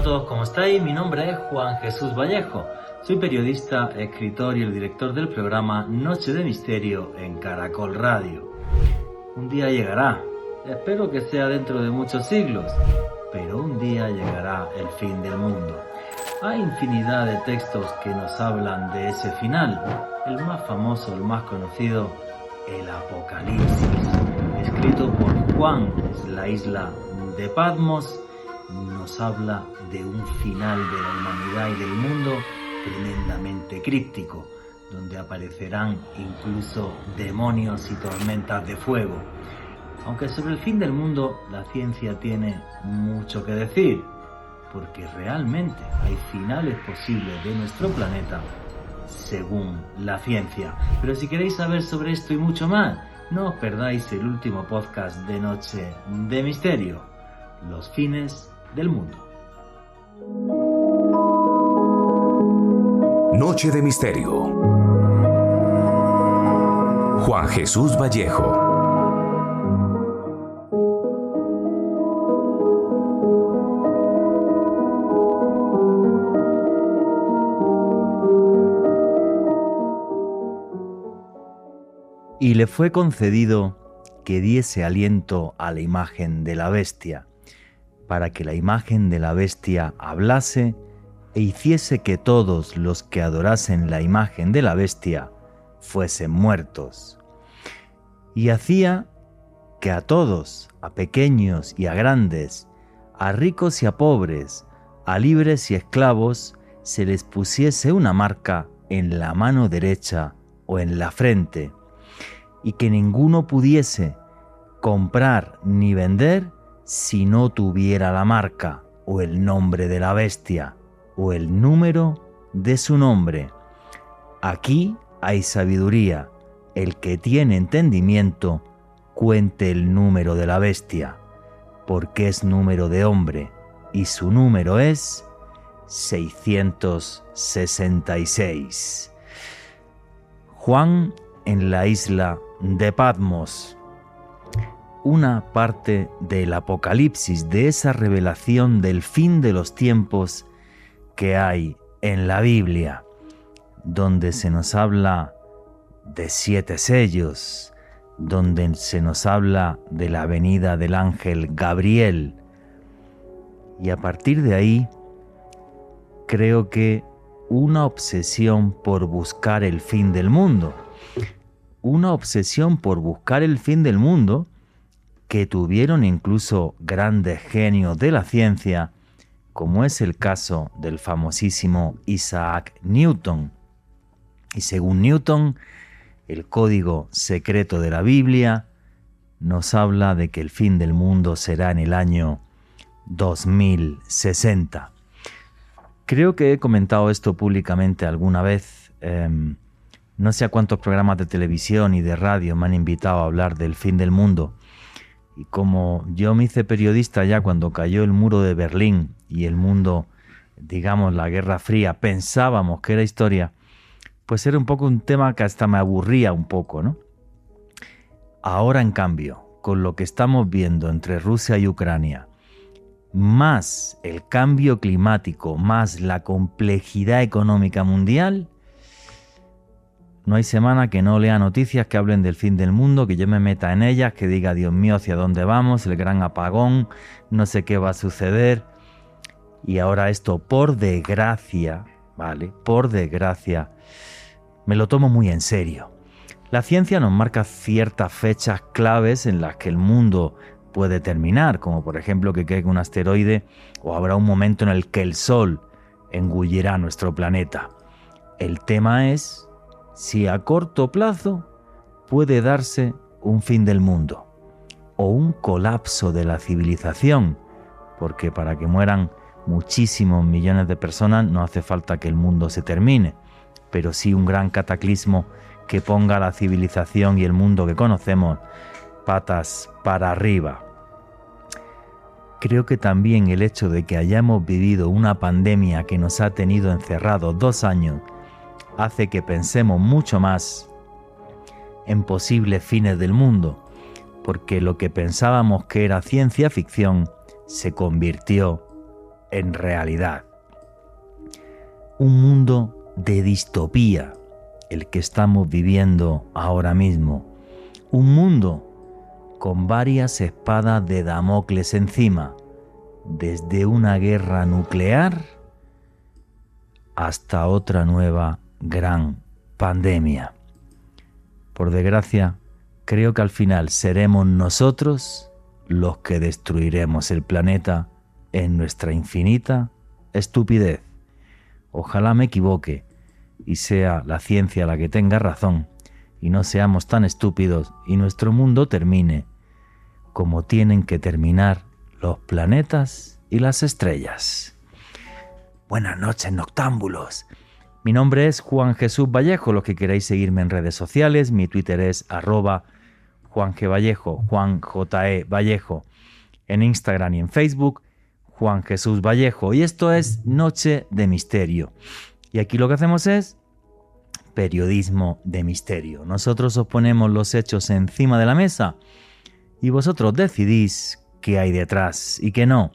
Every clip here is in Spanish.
todos, ¿cómo estáis? Mi nombre es Juan Jesús Vallejo. Soy periodista, escritor y el director del programa Noche de Misterio en Caracol Radio. Un día llegará, espero que sea dentro de muchos siglos, pero un día llegará el fin del mundo. Hay infinidad de textos que nos hablan de ese final. El más famoso, el más conocido, el Apocalipsis, escrito por Juan, la isla de Patmos, nos habla de un final de la humanidad y del mundo tremendamente críptico, donde aparecerán incluso demonios y tormentas de fuego. Aunque sobre el fin del mundo la ciencia tiene mucho que decir, porque realmente hay finales posibles de nuestro planeta según la ciencia. Pero si queréis saber sobre esto y mucho más, no os perdáis el último podcast de Noche de Misterio, los fines del mundo. Noche de Misterio. Juan Jesús Vallejo. Y le fue concedido que diese aliento a la imagen de la bestia, para que la imagen de la bestia hablase e hiciese que todos los que adorasen la imagen de la bestia fuesen muertos. Y hacía que a todos, a pequeños y a grandes, a ricos y a pobres, a libres y esclavos, se les pusiese una marca en la mano derecha o en la frente, y que ninguno pudiese comprar ni vender si no tuviera la marca o el nombre de la bestia o el número de su nombre. Aquí hay sabiduría. El que tiene entendimiento, cuente el número de la bestia, porque es número de hombre, y su número es 666. Juan en la isla de Patmos. Una parte del Apocalipsis, de esa revelación del fin de los tiempos que hay en la Biblia, donde se nos habla de 7 sellos, donde se nos habla de la venida del ángel Gabriel. Y a partir de ahí, creo que una obsesión por buscar el fin del mundo, una obsesión por buscar el fin del mundo que tuvieron incluso grandes genios de la ciencia, como es el caso del famosísimo Isaac Newton. Y según Newton, el código secreto de la Biblia nos habla de que el fin del mundo será en el año 2060. Creo que he comentado esto públicamente alguna vez. No sé a cuántos programas de televisión y de radio me han invitado a hablar del fin del mundo. Y como yo me hice periodista ya cuando cayó el muro de Berlín y el mundo, digamos, la Guerra Fría, pensábamos que era historia, pues era un poco un tema que hasta me aburría un poco, ¿no? Ahora, en cambio, con lo que estamos viendo entre Rusia y Ucrania, más el cambio climático, más la complejidad económica mundial, no hay semana que no lea noticias que hablen del fin del mundo, que yo me meta en ellas, que diga, Dios mío, ¿hacia dónde vamos? El gran apagón, no sé qué va a suceder. Y ahora esto, por desgracia, ¿vale? Por desgracia, me lo tomo muy en serio. La ciencia nos marca ciertas fechas claves en las que el mundo puede terminar, como por ejemplo que caiga un asteroide o habrá un momento en el que el Sol engullirá nuestro planeta. El tema es si a corto plazo puede darse un fin del mundo o un colapso de la civilización, porque para que mueran muchísimos millones de personas no hace falta que el mundo se termine, pero sí un gran cataclismo que ponga a la civilización y el mundo que conocemos patas para arriba. Creo que también el hecho de que hayamos vivido una pandemia que nos ha tenido encerrados 2 años hace que pensemos mucho más en posibles fines del mundo, porque lo que pensábamos que era ciencia ficción se convirtió en realidad. Un mundo de distopía, el que estamos viviendo ahora mismo. Un mundo con varias espadas de Damocles encima, desde una guerra nuclear hasta otra nueva gran pandemia. Por desgracia, creo que al final seremos nosotros los que destruiremos el planeta en nuestra infinita estupidez. Ojalá me equivoque y sea la ciencia la que tenga razón y no seamos tan estúpidos y nuestro mundo termine como tienen que terminar los planetas y las estrellas. Buenas noches, noctámbulos. Mi nombre es Juan Jesús Vallejo. Los que queráis seguirme en redes sociales, mi Twitter es @JuanGVallejo, Juan J.E. Vallejo. En Instagram y en Facebook, Juan Jesús Vallejo. Y esto es Noche de Misterio. Y aquí lo que hacemos es periodismo de misterio. Nosotros os ponemos los hechos encima de la mesa y vosotros decidís qué hay detrás y qué no.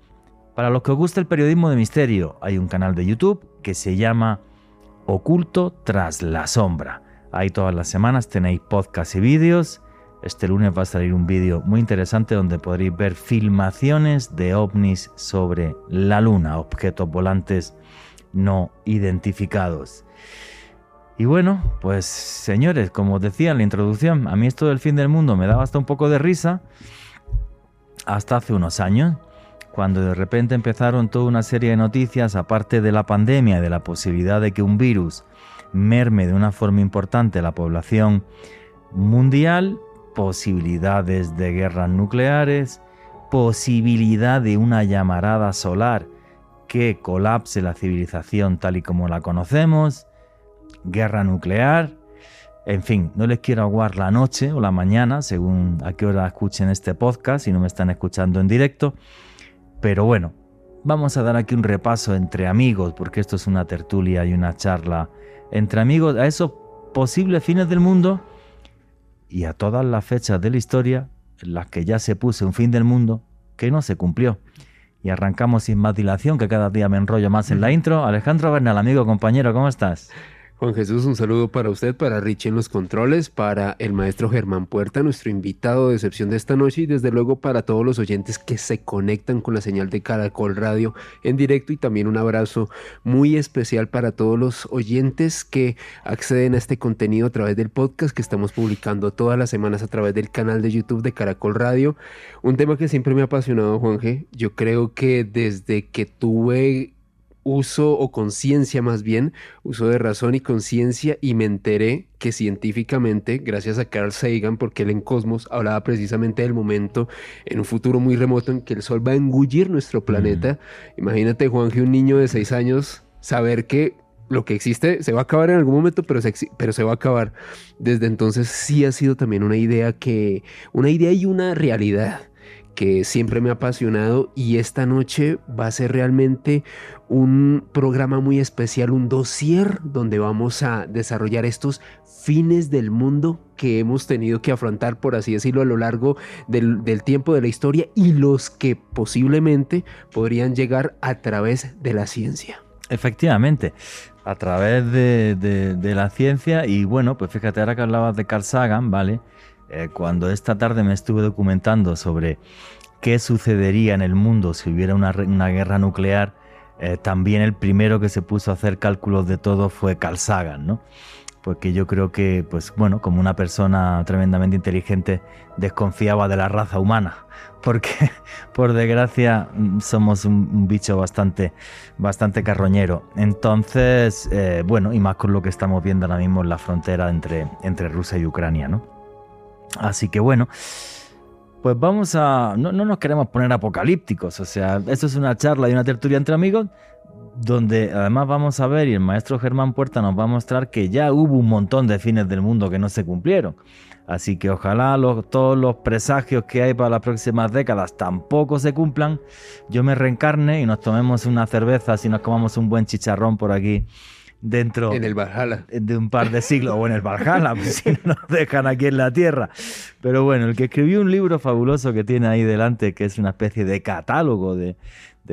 Para los que os gusta el periodismo de misterio, hay un canal de YouTube que se llama Oculto tras la sombra. Ahí todas las semanas tenéis podcasts y vídeos. Este lunes va a salir un vídeo muy interesante donde podréis ver filmaciones de ovnis sobre la Luna, objetos volantes no identificados. Y bueno, pues señores, como os decía en la introducción, a mí esto del fin del mundo me daba hasta un poco de risa hasta hace unos años, cuando de repente empezaron toda una serie de noticias, aparte de la pandemia y de la posibilidad de que un virus merme de una forma importante la población mundial, posibilidades de guerras nucleares, posibilidad de una llamarada solar que colapse la civilización tal y como la conocemos, guerra nuclear. En fin, no les quiero aguar la noche o la mañana, según a qué hora escuchen este podcast, si no me están escuchando en directo. Pero bueno, vamos a dar aquí un repaso entre amigos, porque esto es una tertulia y una charla entre amigos, a esos posibles fines del mundo y a todas las fechas de la historia en las que ya se puso un fin del mundo que no se cumplió. Y arrancamos sin más dilación, que cada día me enrollo más en la intro. Alejandro Bernal, amigo, compañero, ¿cómo estás? Juan Jesús, un saludo para usted, para Richie en los controles, para el maestro Germán Puerta, nuestro invitado de excepción de esta noche, y desde luego para todos los oyentes que se conectan con la señal de Caracol Radio en directo, y también un abrazo muy especial para todos los oyentes que acceden a este contenido a través del podcast que estamos publicando todas las semanas a través del canal de YouTube de Caracol Radio. Un tema que siempre me ha apasionado, Juanje. Yo creo que desde que tuve uso o conciencia, más bien, uso de razón y conciencia, y me enteré que científicamente, gracias a Carl Sagan, porque él en Cosmos hablaba precisamente del momento en un futuro muy remoto en que el Sol va a engullir nuestro planeta. Imagínate, Juanje, un niño de 6 años, saber que lo que existe se va a acabar en algún momento, pero se va a acabar. Desde entonces sí ha sido también una idea y una realidad que siempre me ha apasionado, y esta noche va a ser realmente un programa muy especial, un dossier donde vamos a desarrollar estos fines del mundo que hemos tenido que afrontar, por así decirlo, a lo largo del tiempo de la historia, y los que posiblemente podrían llegar a través de la ciencia. Efectivamente, a través de la ciencia. Y bueno, pues fíjate, ahora que hablabas de Carl Sagan, ¿vale? Cuando esta tarde me estuve documentando sobre qué sucedería en el mundo si hubiera una guerra nuclear, también el primero que se puso a hacer cálculos de todo fue Carl Sagan, ¿no? Porque yo creo que, pues bueno, como una persona tremendamente inteligente, desconfiaba de la raza humana, porque por desgracia somos un bicho bastante carroñero. Entonces, bueno, y más con lo que estamos viendo ahora mismo en la frontera entre Rusia y Ucrania, ¿no? Así que bueno, pues vamos a... No nos queremos poner apocalípticos, o sea, esto es una charla y una tertulia entre amigos, donde además vamos a ver, y el maestro Germán Puerta nos va a mostrar que ya hubo un montón de fines del mundo que no se cumplieron. Así que ojalá todos los presagios que hay para las próximas décadas tampoco se cumplan. Yo me reencarne y nos tomemos una cerveza, si nos comamos un buen chicharrón por aquí dentro En el Valhalla. de un par de siglos, o en el Valhalla, pues si no nos dejan aquí en la Tierra. Pero bueno, el que escribió un libro fabuloso que tiene ahí delante, que es una especie de catálogo de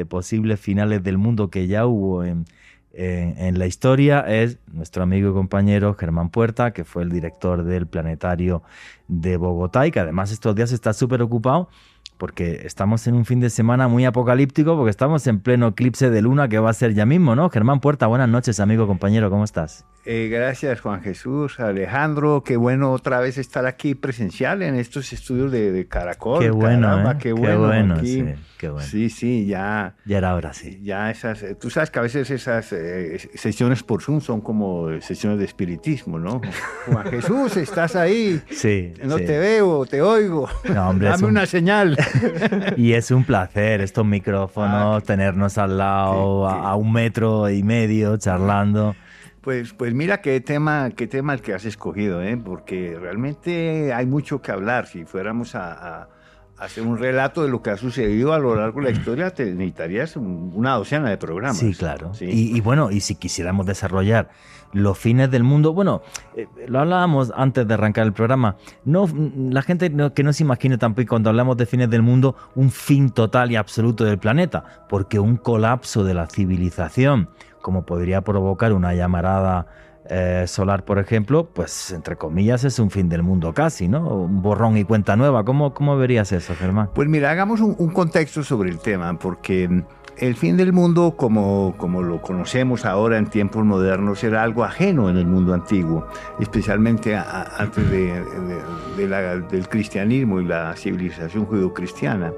posibles finales del mundo que ya hubo en la historia, es nuestro amigo y compañero Germán Puerta, que fue el director del Planetario de Bogotá y que además estos días está súper ocupado porque estamos en un fin de semana muy apocalíptico, porque estamos en pleno eclipse de luna que va a ser ya mismo, ¿no? Germán Puerta, buenas noches, amigo, compañero, ¿cómo estás? Gracias, Juan Jesús, Alejandro, qué bueno otra vez estar aquí presencial en estos estudios de Caracol. Qué bueno, caramba, qué bueno aquí. Sí, qué bueno. Sí, ya. Ya era hora, sí. Ya esas, tú sabes que a veces esas sesiones por Zoom son como sesiones de espiritismo, ¿no? Juan Jesús, estás ahí. Sí. No sí. te veo, te oigo. No, hombre, dame una señal. Y es un placer estos micrófonos, tenernos al lado, a 1,5 metros, charlando. Pues mira qué tema el que has escogido, porque realmente hay mucho que hablar. Si fuéramos a hacer un relato de lo que ha sucedido a lo largo de la historia, te necesitarías una docena de programas. Sí, claro. ¿Sí? Y bueno, y si quisiéramos desarrollar los fines del mundo, bueno, lo hablábamos antes de arrancar el programa, la gente que no se imagine tampoco cuando hablamos de fines del mundo un fin total y absoluto del planeta, porque un colapso de la civilización, como podría provocar una llamarada solar, por ejemplo, pues entre comillas es un fin del mundo casi, ¿no? Un borrón y cuenta nueva. ¿Cómo verías eso, Germán? Pues mira, hagamos un contexto sobre el tema, porque el fin del mundo, como lo conocemos ahora en tiempos modernos, era algo ajeno en el mundo antiguo, especialmente antes del cristianismo y la civilización judeocristiana.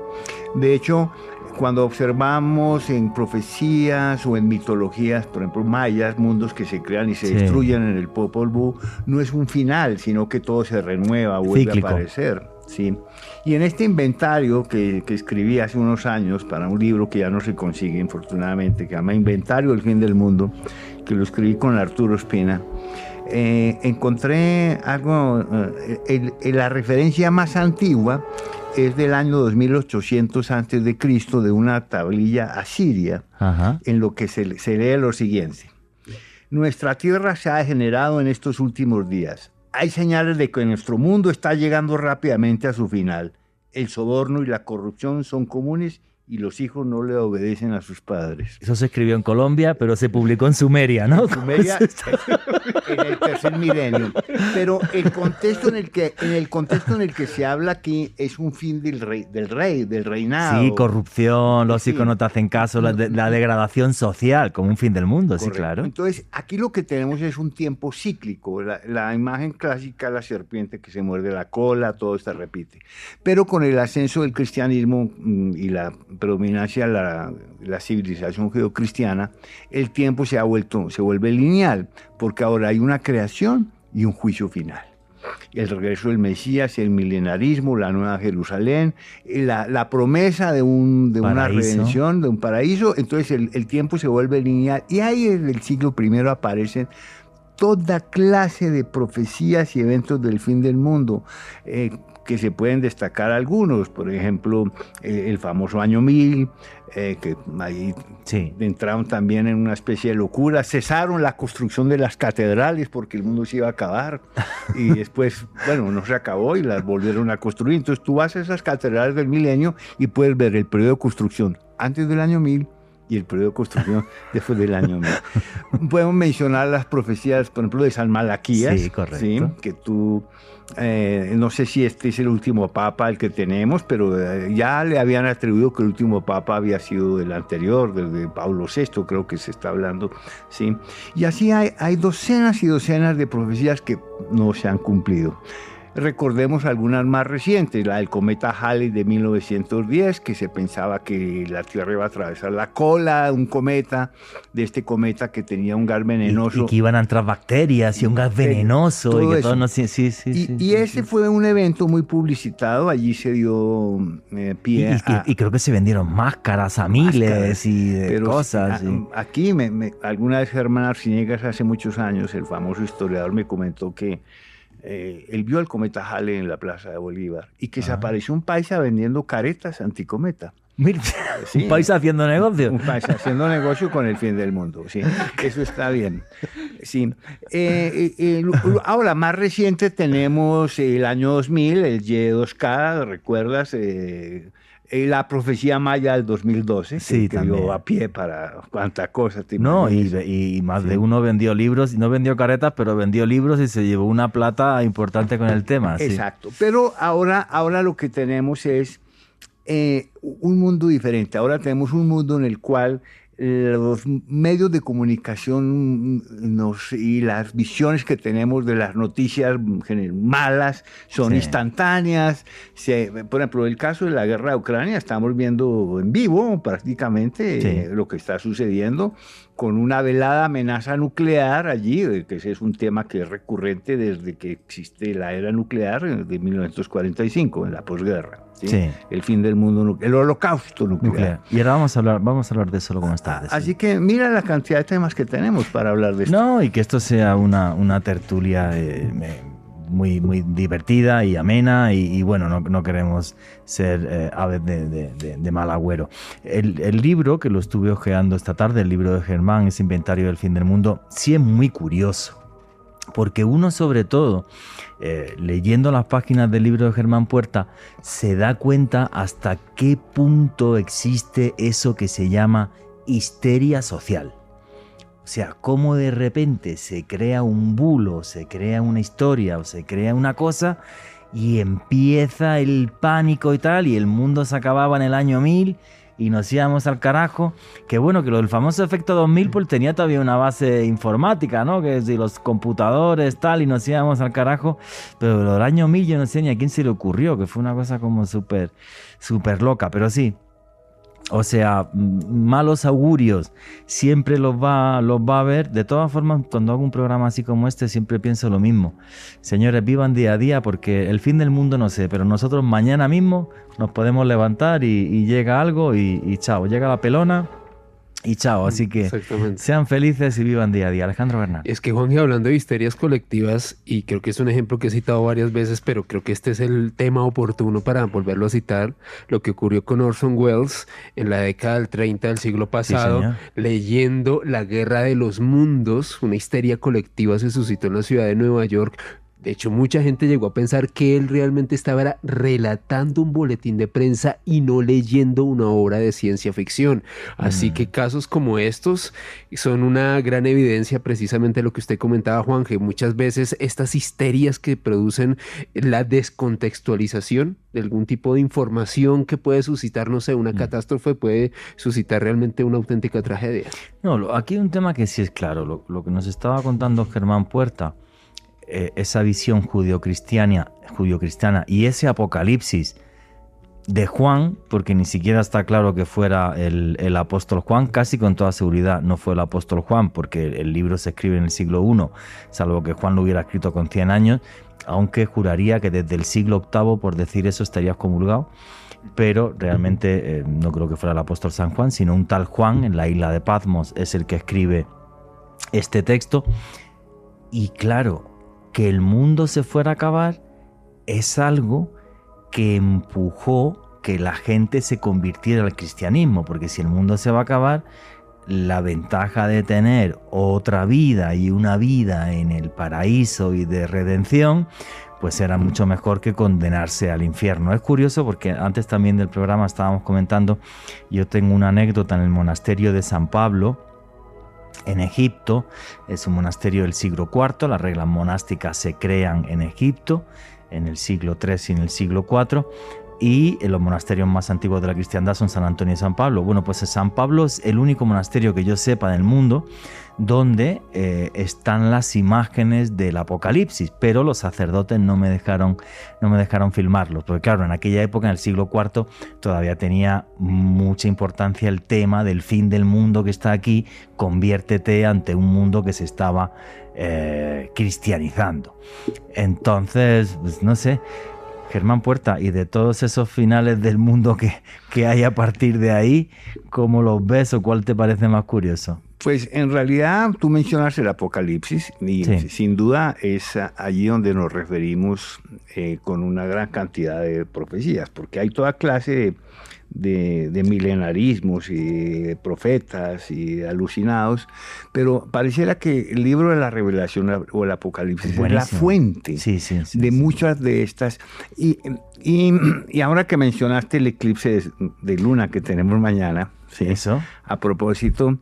De hecho, cuando observamos en profecías o en mitologías, por ejemplo, mayas, mundos que se crean y se destruyen en el Popol Vuh, no es un final, sino que todo se renueva, vuelve a aparecer. ¿Sí? Y en este inventario que escribí hace unos años para un libro que ya no se consigue, infortunadamente, que se llama Inventario del Fin del Mundo, que lo escribí con Arturo Espina, encontré algo, la referencia más antigua es del año 2800 a.C., de una tablilla asiria. Ajá. En lo que se lee lo siguiente: nuestra tierra se ha degenerado en estos últimos días. Hay señales de que nuestro mundo está llegando rápidamente a su final. El soborno y la corrupción son comunes y los hijos no le obedecen a sus padres. Eso se escribió en Colombia, pero se publicó en Sumeria, ¿no? En Sumeria, en el tercer milenio. Pero el contexto en el que se habla aquí es un fin del reinado. Sí, corrupción, los hijos no te hacen caso, la degradación social, como un fin del mundo. Correcto. Sí, claro. Entonces, aquí lo que tenemos es un tiempo cíclico. La imagen clásica de la serpiente que se muerde la cola, todo se repite. Pero con el ascenso del cristianismo y la predominancia de la civilización judeocristiana, el tiempo se vuelve lineal, porque ahora hay una creación y un juicio final. El regreso del Mesías, el milenarismo, la nueva Jerusalén, la promesa de una redención, de un paraíso. Entonces el tiempo se vuelve lineal, y ahí desde el siglo I aparecen toda clase de profecías y eventos del fin del mundo, que se pueden destacar algunos, por ejemplo, el famoso año 1000, que ahí entraron también en una especie de locura, cesaron la construcción de las catedrales porque el mundo se iba a acabar, y después, bueno, no se acabó y las volvieron a construir. Entonces tú vas a esas catedrales del milenio y puedes ver el periodo de construcción antes del año 1000 y el periodo de construcción después del año 1000. Podemos mencionar las profecías, por ejemplo, de San Malaquías. Sí, correcto. ¿Sí? Que tú, no sé si este es el último papa el que tenemos, pero ya le habían atribuido que el último papa había sido el anterior, desde Pablo VI, creo que se está hablando. ¿Sí? Y así hay docenas y docenas de profecías que no se han cumplido. Recordemos algunas más recientes, la del cometa Halley de 1910, que se pensaba que la Tierra iba a atravesar la cola de un cometa, de este cometa que tenía un gas venenoso. Y que iban a entrar bacterias y un gas venenoso. Todo y que eso. todo no, sí, ese fue un evento muy publicitado, allí se dio pie y creo que se vendieron máscaras a miles y de cosas. Aquí, alguna vez Germán Arciniegas, hace muchos años, el famoso historiador, me comentó que él vio el cometa Halley en la Plaza de Bolívar y que se apareció un paisa vendiendo caretas anticometa. Mira, Sí. un país haciendo negocio. Un país haciendo negocio con el fin del mundo, sí. Eso está bien. Sí. Ahora, más reciente tenemos el año 2000, el Y2K, ¿recuerdas? La profecía maya del 2012, Sí, que también. dio a pie para cuánta cosa. ¿Te No, imaginas? y más de uno vendió libros, no vendió caretas, pero vendió libros y se llevó una plata importante con el tema. Sí. Exacto. Pero ahora lo que tenemos es un mundo diferente. Ahora tenemos un mundo en el cual los medios de comunicación y las visiones que tenemos de las noticias malas son Sí. instantáneas. Por ejemplo, el caso de la guerra de Ucrania, estamos viendo en vivo prácticamente Sí. lo que está sucediendo con una velada amenaza nuclear allí, que ese es un tema que es recurrente desde que existe la era nuclear de 1945, en la posguerra. ¿sí? Sí. El fin del mundo, el holocausto nuclear. Y ahora vamos a hablar de eso luego más tarde. Sí. Así que mira la cantidad de temas que tenemos para hablar de esto. No, y que esto sea una tertulia muy, muy divertida y amena y bueno, no queremos ser aves de mal agüero. El libro, que lo estuve hojeando esta tarde, el libro de Germán, ese inventario del fin del mundo, sí es muy curioso. Porque uno, sobre todo, leyendo las páginas del libro de Germán Puerta, se da cuenta hasta qué punto existe eso que se llama histeria social. O sea, cómo de repente se crea un bulo, se crea una historia o se crea una cosa y empieza el pánico y tal, y el mundo se acababa en el año 1000 y nos íbamos al carajo. Que bueno, que lo del famoso efecto 2000 pues tenía todavía una base informática, ¿no? Que si los computadores tal y nos íbamos al carajo, pero lo del año 1000 yo no sé ni a quién se le ocurrió, que fue una cosa como súper loca, pero sí. O sea, malos augurios, siempre los va a ver. De todas formas, cuando hago un programa así como este, siempre pienso lo mismo. Señores, vivan día a día, porque el fin del mundo no sé, pero nosotros mañana mismo nos podemos levantar y llega algo y chao, llega la pelona y chao. Así que sean felices y vivan día a día. Alejandro Bernal. Es que, Juanje, hablando de histerias colectivas, y creo que es un ejemplo que he citado varias veces, pero creo que este es el tema oportuno para volverlo a citar, lo que ocurrió con Orson Welles en la década del 30 del siglo pasado, Sí, leyendo La Guerra de los Mundos. Una histeria colectiva se suscitó en la ciudad de Nueva York. De hecho, mucha gente llegó a pensar que él realmente estaba relatando un boletín de prensa y no leyendo una obra de ciencia ficción. Así que casos como estos son una gran evidencia precisamente de lo que usted comentaba, Juanje. Muchas veces estas histerias que producen la descontextualización de algún tipo de información que puede suscitar, no sé, una catástrofe, puede suscitar realmente una auténtica tragedia. No, aquí hay un tema que sí es claro. Lo que nos estaba contando Germán Puerta, esa visión judio-cristiana y ese apocalipsis de Juan, porque ni siquiera está claro que fuera el apóstol Juan, casi con toda seguridad no fue el apóstol Juan, porque el libro se escribe en el siglo I, salvo que Juan lo hubiera escrito con 100 años, aunque juraría que desde el siglo VIII, por decir eso, estaría excomulgado, pero realmente no creo que fuera el apóstol San Juan, sino un tal Juan en la isla de Patmos es el que escribe este texto. Y claro, que el mundo se fuera a acabar es algo que empujó que la gente se convirtiera al cristianismo, porque si el mundo se va a acabar, la ventaja de tener otra vida y una vida en el paraíso y de redención, pues era mucho mejor que condenarse al infierno. Es curioso porque antes también del programa estábamos comentando, yo tengo una anécdota en el monasterio de San Pablo, en Egipto. Es un monasterio del siglo IV, las reglas monásticas se crean en Egipto, en el siglo III y en el siglo IV, y los monasterios más antiguos de la cristiandad son San Antonio y San Pablo. Bueno, pues San Pablo es el único monasterio que yo sepa del mundo donde están las imágenes del Apocalipsis, pero los sacerdotes no me dejaron filmarlos, porque claro, en aquella época, en el siglo IV, todavía tenía mucha importancia el tema del fin del mundo que está aquí, conviértete ante un mundo que se estaba cristianizando. Entonces, pues, no sé, Germán Puerta, y de todos esos finales del mundo que hay a partir de ahí, ¿cómo los ves o cuál te parece más curioso? Pues en realidad tú mencionas el Apocalipsis y sí, sin duda es allí donde nos referimos con una gran cantidad de profecías, porque hay toda clase de milenarismos y de profetas y de alucinados, pero pareciera que el libro de la Revelación o el Apocalipsis es la fuente de muchas de estas. Y ahora que mencionaste el eclipse de luna que tenemos mañana, ¿sí? Eso. A propósito,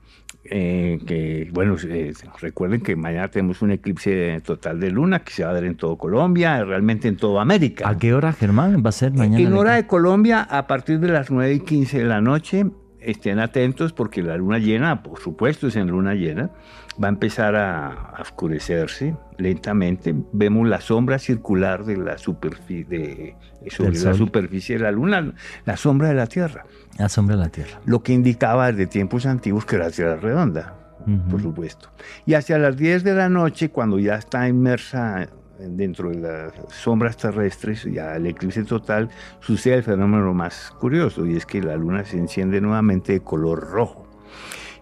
recuerden que mañana tenemos un eclipse total de luna que se va a dar en todo Colombia, realmente en toda América. ¿A qué hora, Germán, va a ser mañana? En hora de Colombia, a partir de las 9:15 de la noche. Estén atentos porque la luna llena, por supuesto es en luna llena, va a empezar a oscurecerse lentamente. Vemos la sombra circular de la superficie, sobre la superficie de la luna, la sombra de la Tierra. La sombra de la Tierra. Lo que indicaba desde tiempos antiguos que la Tierra es redonda, por supuesto. Y hacia las 10 de la noche, cuando ya está inmersa dentro de las sombras terrestres, ya el eclipse total, sucede el fenómeno más curioso, y es que la luna se enciende nuevamente de color rojo.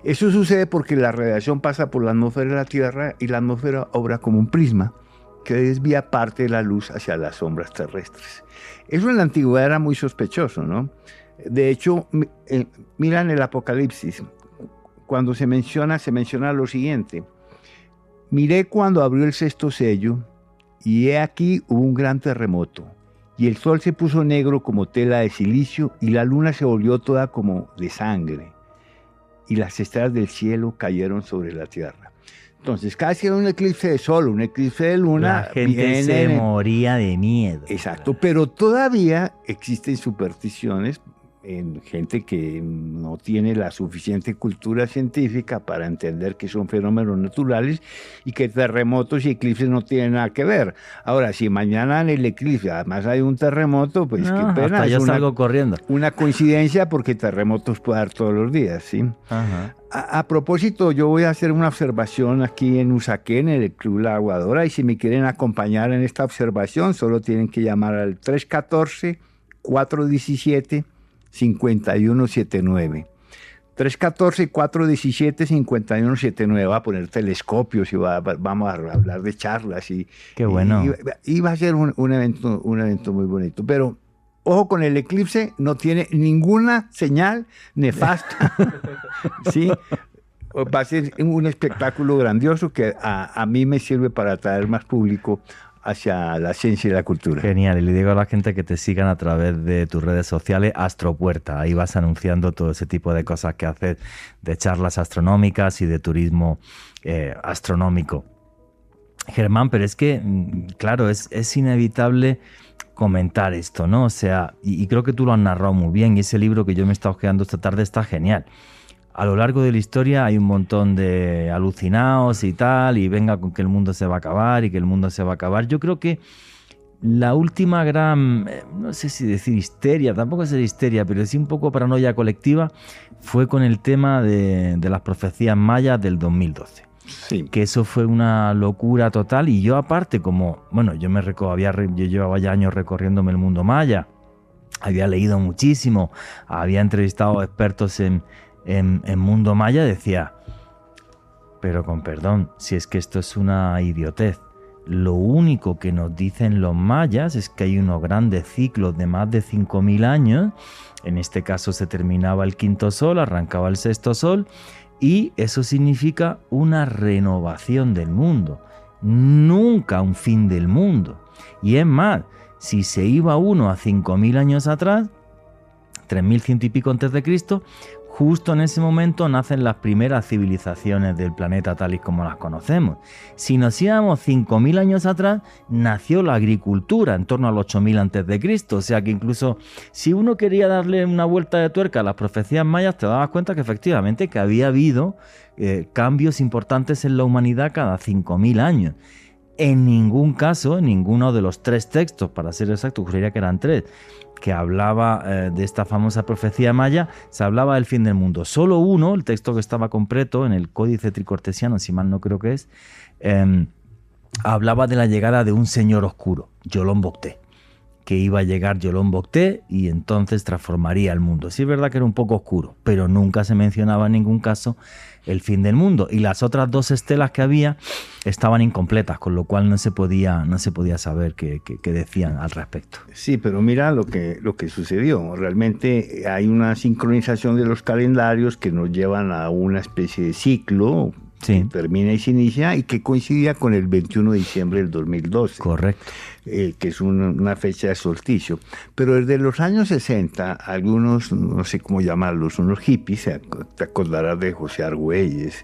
Eso sucede porque la radiación pasa por la atmósfera de la Tierra y la atmósfera obra como un prisma que desvía parte de la luz hacia las sombras terrestres. Eso en la antigüedad era muy sospechoso, ¿no? De hecho, mira en el Apocalipsis, cuando se menciona lo siguiente: miré cuando abrió el sexto sello, y he aquí hubo un gran terremoto, y el sol se puso negro como tela de silicio, y la luna se volvió toda como de sangre, y las estrellas del cielo cayeron sobre la tierra. Entonces, cada vez que era un eclipse de sol, un eclipse de luna, la gente se moría de miedo. Exacto, pero todavía existen supersticiones en gente que no tiene la suficiente cultura científica para entender que son fenómenos naturales y que terremotos y eclipses no tienen nada que ver. Ahora, si mañana en el eclipse además hay un terremoto, pues qué pena. Hasta yo salgo corriendo. Una coincidencia, porque terremotos puede dar todos los días, ¿sí? Ajá. A propósito, yo voy a hacer una observación aquí en Usaquén, en el Club La Aguadora, y si me quieren acompañar en esta observación, solo tienen que llamar al 314-417-5179. 314-417-5179. Va a poner telescopios y vamos a hablar de charlas. Qué bueno. Y va a ser un evento muy bonito. Pero ojo con el eclipse, no tiene ninguna señal nefasta. ¿Sí? Va a ser un espectáculo grandioso que a mí me sirve para atraer más público hacia la ciencia y la cultura. Genial, y le digo a la gente que te sigan a través de tus redes sociales, Astropuerta. Ahí vas anunciando todo ese tipo de cosas que haces, de charlas astronómicas y de turismo astronómico. Germán, pero es que, claro, es inevitable comentar esto, ¿no? O sea, y creo que tú lo has narrado muy bien, y ese libro que yo me he estado hojeando esta tarde está genial. A lo largo de la historia hay un montón de alucinados y tal, y venga con que el mundo se va a acabar y que el mundo se va a acabar. Yo creo que la última gran, no sé si decir histeria, tampoco es histeria, pero sí un poco paranoia colectiva, fue con el tema de las profecías mayas del 2012. Sí. Que eso fue una locura total, y yo aparte, como, bueno, yo llevaba ya años recorriéndome el mundo maya, había leído muchísimo, había entrevistado a expertos en mundo maya, decía, pero con perdón, si es que esto es una idiotez. Lo único que nos dicen los mayas es que hay unos grandes ciclos de más de 5.000 años, en este caso se terminaba el quinto sol, arrancaba el sexto sol, y eso significa una renovación del mundo, nunca un fin del mundo. Y es más, si se iba uno a 5.000 años atrás, 3.100 y pico antes de Cristo, justo en ese momento nacen las primeras civilizaciones del planeta tal y como las conocemos. Si nos íbamos 5.000 años atrás, nació la agricultura en torno al 8.000 antes de Cristo. O sea que incluso si uno quería darle una vuelta de tuerca a las profecías mayas, te dabas cuenta que efectivamente que había habido cambios importantes en la humanidad cada 5.000 años. En ningún caso, en ninguno de los 3 textos, para ser exacto, juraría que eran 3, que hablaba de esta famosa profecía maya, se hablaba del fin del mundo. Solo uno, el texto que estaba completo en el Códice Tricortesiano, si mal no creo que es, hablaba de la llegada de un señor oscuro, Yolón Bocté, que iba a llegar Yolón Bocté y entonces transformaría el mundo. Sí es verdad que era un poco oscuro, pero nunca se mencionaba en ningún caso el fin del mundo. Y las otras 2 estelas que había estaban incompletas, con lo cual no se podía saber qué decían al respecto. Sí, pero mira lo que sucedió. Realmente hay una sincronización de los calendarios que nos llevan a una especie de ciclo. Sí. Que termina y se inicia y que coincidía con el 21 de diciembre del 2012. Correcto. Que es una fecha de solsticio. Pero desde los años 60, algunos, no sé cómo llamarlos, unos hippies, te acordarás de José Argüelles,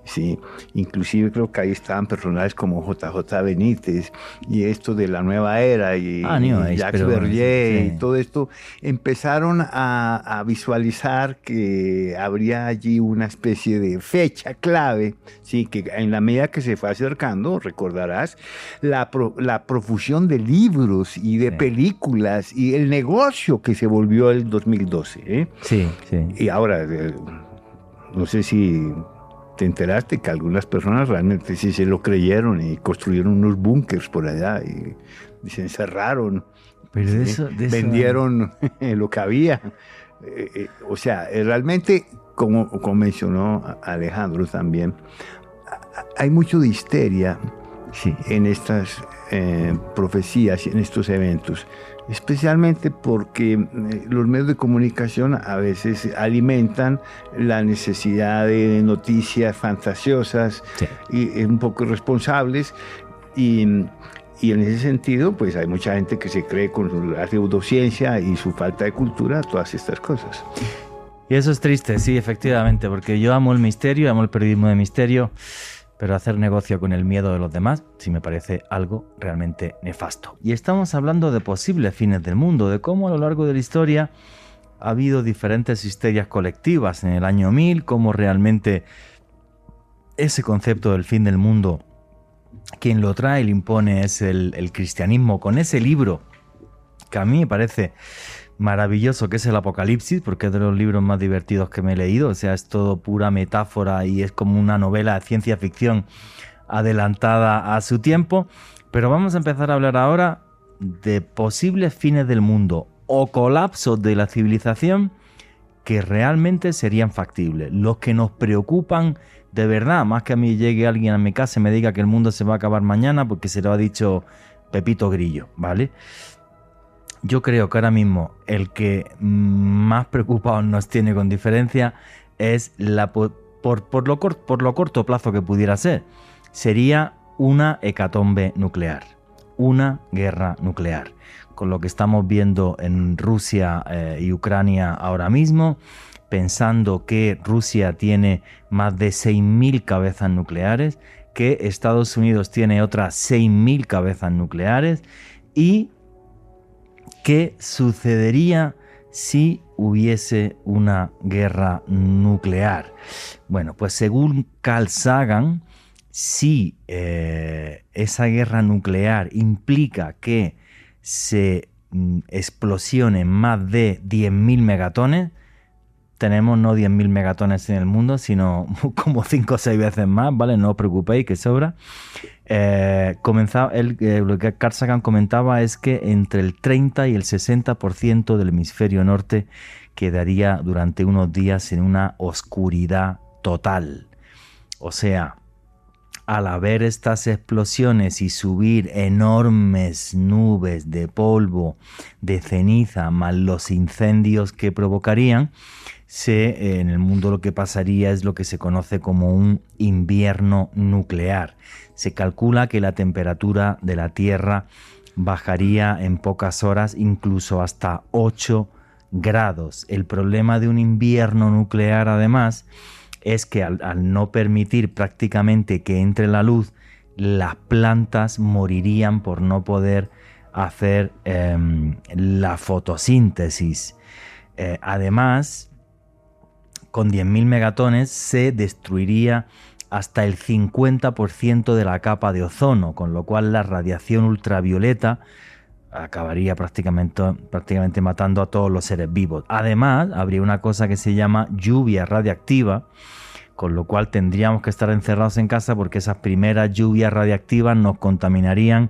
¿sí? Inclusive creo que ahí estaban personajes como JJ Benítez y esto de la nueva era y Jacques Berger, sí. Y todo esto, empezaron a visualizar que habría allí una especie de fecha clave, ¿sí? Que en la medida que se fue acercando, recordarás, la profusión de libros y de películas y el negocio que se volvió el 2012. Sí. Y ahora, no sé si te enteraste que algunas personas realmente sí se lo creyeron y construyeron unos búnkers por allá y se encerraron. Pero de eso... vendieron lo que había. O sea, realmente, como mencionó Alejandro también, hay mucho de histeria en estas profecías y en estos eventos. Especialmente porque los medios de comunicación a veces alimentan la necesidad de noticias fantasiosas y un poco irresponsables y en ese sentido pues hay mucha gente que se cree con la pseudociencia y su falta de cultura todas estas cosas. Y eso es triste, sí, efectivamente, porque yo amo el misterio, amo el periodismo de misterio, pero hacer negocio con el miedo de los demás sí me parece algo realmente nefasto. Y estamos hablando de posibles fines del mundo, de cómo a lo largo de la historia ha habido diferentes histerias colectivas en el año 1000, cómo realmente ese concepto del fin del mundo, quien lo trae y lo impone es el cristianismo, con ese libro que a mí me parece maravilloso, que es el Apocalipsis, porque es de los libros más divertidos que me he leído. O sea, es todo pura metáfora y es como una novela de ciencia ficción adelantada a su tiempo. Pero vamos a empezar a hablar ahora de posibles fines del mundo o colapsos de la civilización que realmente serían factibles, los que nos preocupan de verdad, más que a mí llegue alguien a mi casa y me diga que el mundo se va a acabar mañana porque se lo ha dicho Pepito Grillo, ¿vale? Yo creo que ahora mismo el que más preocupados nos tiene con diferencia es por lo corto plazo que pudiera ser. Sería una hecatombe nuclear, una guerra nuclear. Con lo que estamos viendo en Rusia y Ucrania ahora mismo, pensando que Rusia tiene más de 6.000 cabezas nucleares, que Estados Unidos tiene otras 6.000 cabezas nucleares y ¿qué sucedería si hubiese una guerra nuclear? Bueno, pues según Carl Sagan, si esa guerra nuclear implica que se explosionen más de 10.000 megatones, tenemos no 10.000 megatones en el mundo, sino como 5 o 6 veces más, ¿vale? No os preocupéis, que sobra. Lo que Carl Sagan comentaba es que entre el 30 y el 60% del hemisferio norte quedaría durante unos días en una oscuridad total. O sea, al haber estas explosiones y subir enormes nubes de polvo, de ceniza, más los incendios que provocarían, en el mundo lo que pasaría es lo que se conoce como un invierno nuclear. Se calcula que la temperatura de la Tierra bajaría en pocas horas incluso hasta 8 grados. El problema de un invierno nuclear, además, es que al no permitir prácticamente que entre la luz, las plantas morirían por no poder hacer la fotosíntesis. Además, con 10.000 megatones se destruiría hasta el 50% de la capa de ozono, con lo cual la radiación ultravioleta acabaría prácticamente matando a todos los seres vivos. Además, habría una cosa que se llama lluvia radiactiva, con lo cual tendríamos que estar encerrados en casa porque esas primeras lluvias radiactivas nos contaminarían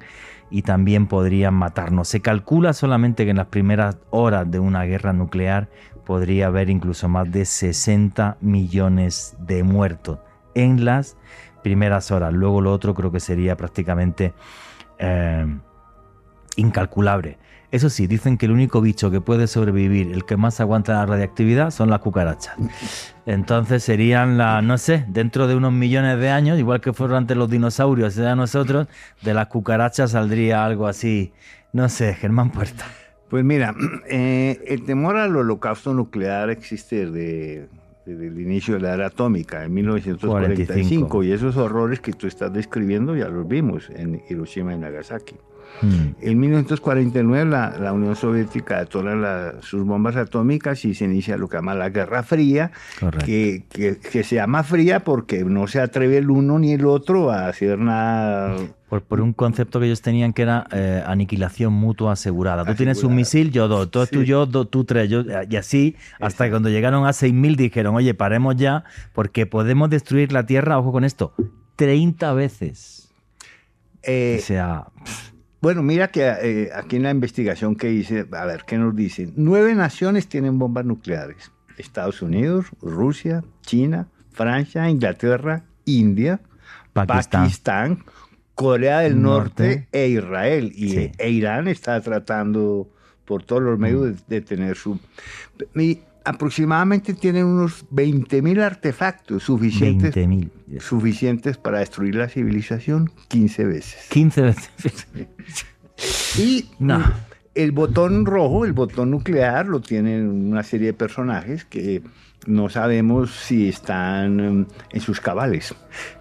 y también podrían matarnos. Se calcula solamente que en las primeras horas de una guerra nuclear podría haber incluso más de 60 millones de muertos en las primeras horas. Luego lo otro creo que sería prácticamente incalculable. Eso sí, dicen que el único bicho que puede sobrevivir, el que más aguanta la radiactividad, son las cucarachas. Entonces serían no sé, dentro de unos millones de años, igual que fueron antes los dinosaurios y de nosotros, de las cucarachas saldría algo así. No sé, Germán Puerta. Pues mira, el temor al holocausto nuclear existe desde el inicio de la era atómica, en 1945, y esos horrores que tú estás describiendo ya los vimos en Hiroshima y Nagasaki. En 1949 la Unión Soviética detona sus bombas atómicas y se inicia lo que llama la Guerra Fría, que se llama fría porque no se atreve el uno ni el otro a hacer nada. Por un concepto que ellos tenían que era aniquilación mutua asegurada. Tú tienes un misil, yo dos, tú yo, tú tres, yo, y así, hasta que cuando llegaron a 6.000 dijeron, oye, paremos ya, porque podemos destruir la Tierra, ojo con esto, 30 veces. O sea... Bueno, mira que aquí en la investigación que hice, a ver, ¿qué nos dicen? 9 naciones tienen bombas nucleares. Estados Unidos, Rusia, China, Francia, Inglaterra, India, Pakistán, Corea del Norte e Israel. E Irán está tratando por todos los medios de tener su... Y aproximadamente tienen unos 20.000 artefactos suficientes para destruir la civilización 15 veces. 15 veces. Y el botón rojo, el botón nuclear, lo tienen una serie de personajes que no sabemos si están en sus cabales.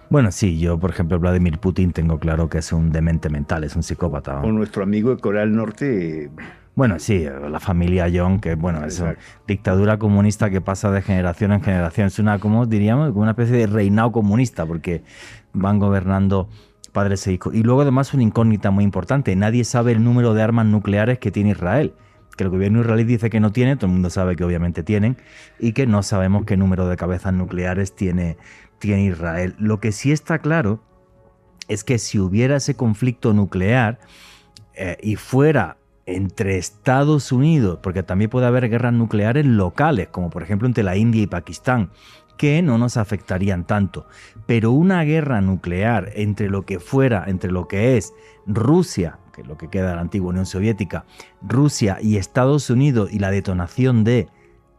Bueno, sí, yo, por ejemplo, Vladimir Putin tengo claro que es un demente mental, es un psicópata. O nuestro amigo de Corea del Norte... Bueno, sí, la familia Young, que bueno, es una dictadura comunista que pasa de generación en generación. Es una, como diríamos, una especie de reinado comunista, porque van gobernando padres e hijos. Y luego además una incógnita muy importante. Nadie sabe el número de armas nucleares que tiene Israel. Que el gobierno israelí dice que no tiene, todo el mundo sabe que obviamente tienen, y que no sabemos qué número de cabezas nucleares tiene Israel. Lo que sí está claro es que si hubiera ese conflicto nuclear y fuera entre Estados Unidos, porque también puede haber guerras nucleares locales, como por ejemplo entre la India y Pakistán, que no nos afectarían tanto. Pero una guerra nuclear entre lo que es Rusia, que es lo que queda de la antigua Unión Soviética, Rusia y Estados Unidos, y la detonación de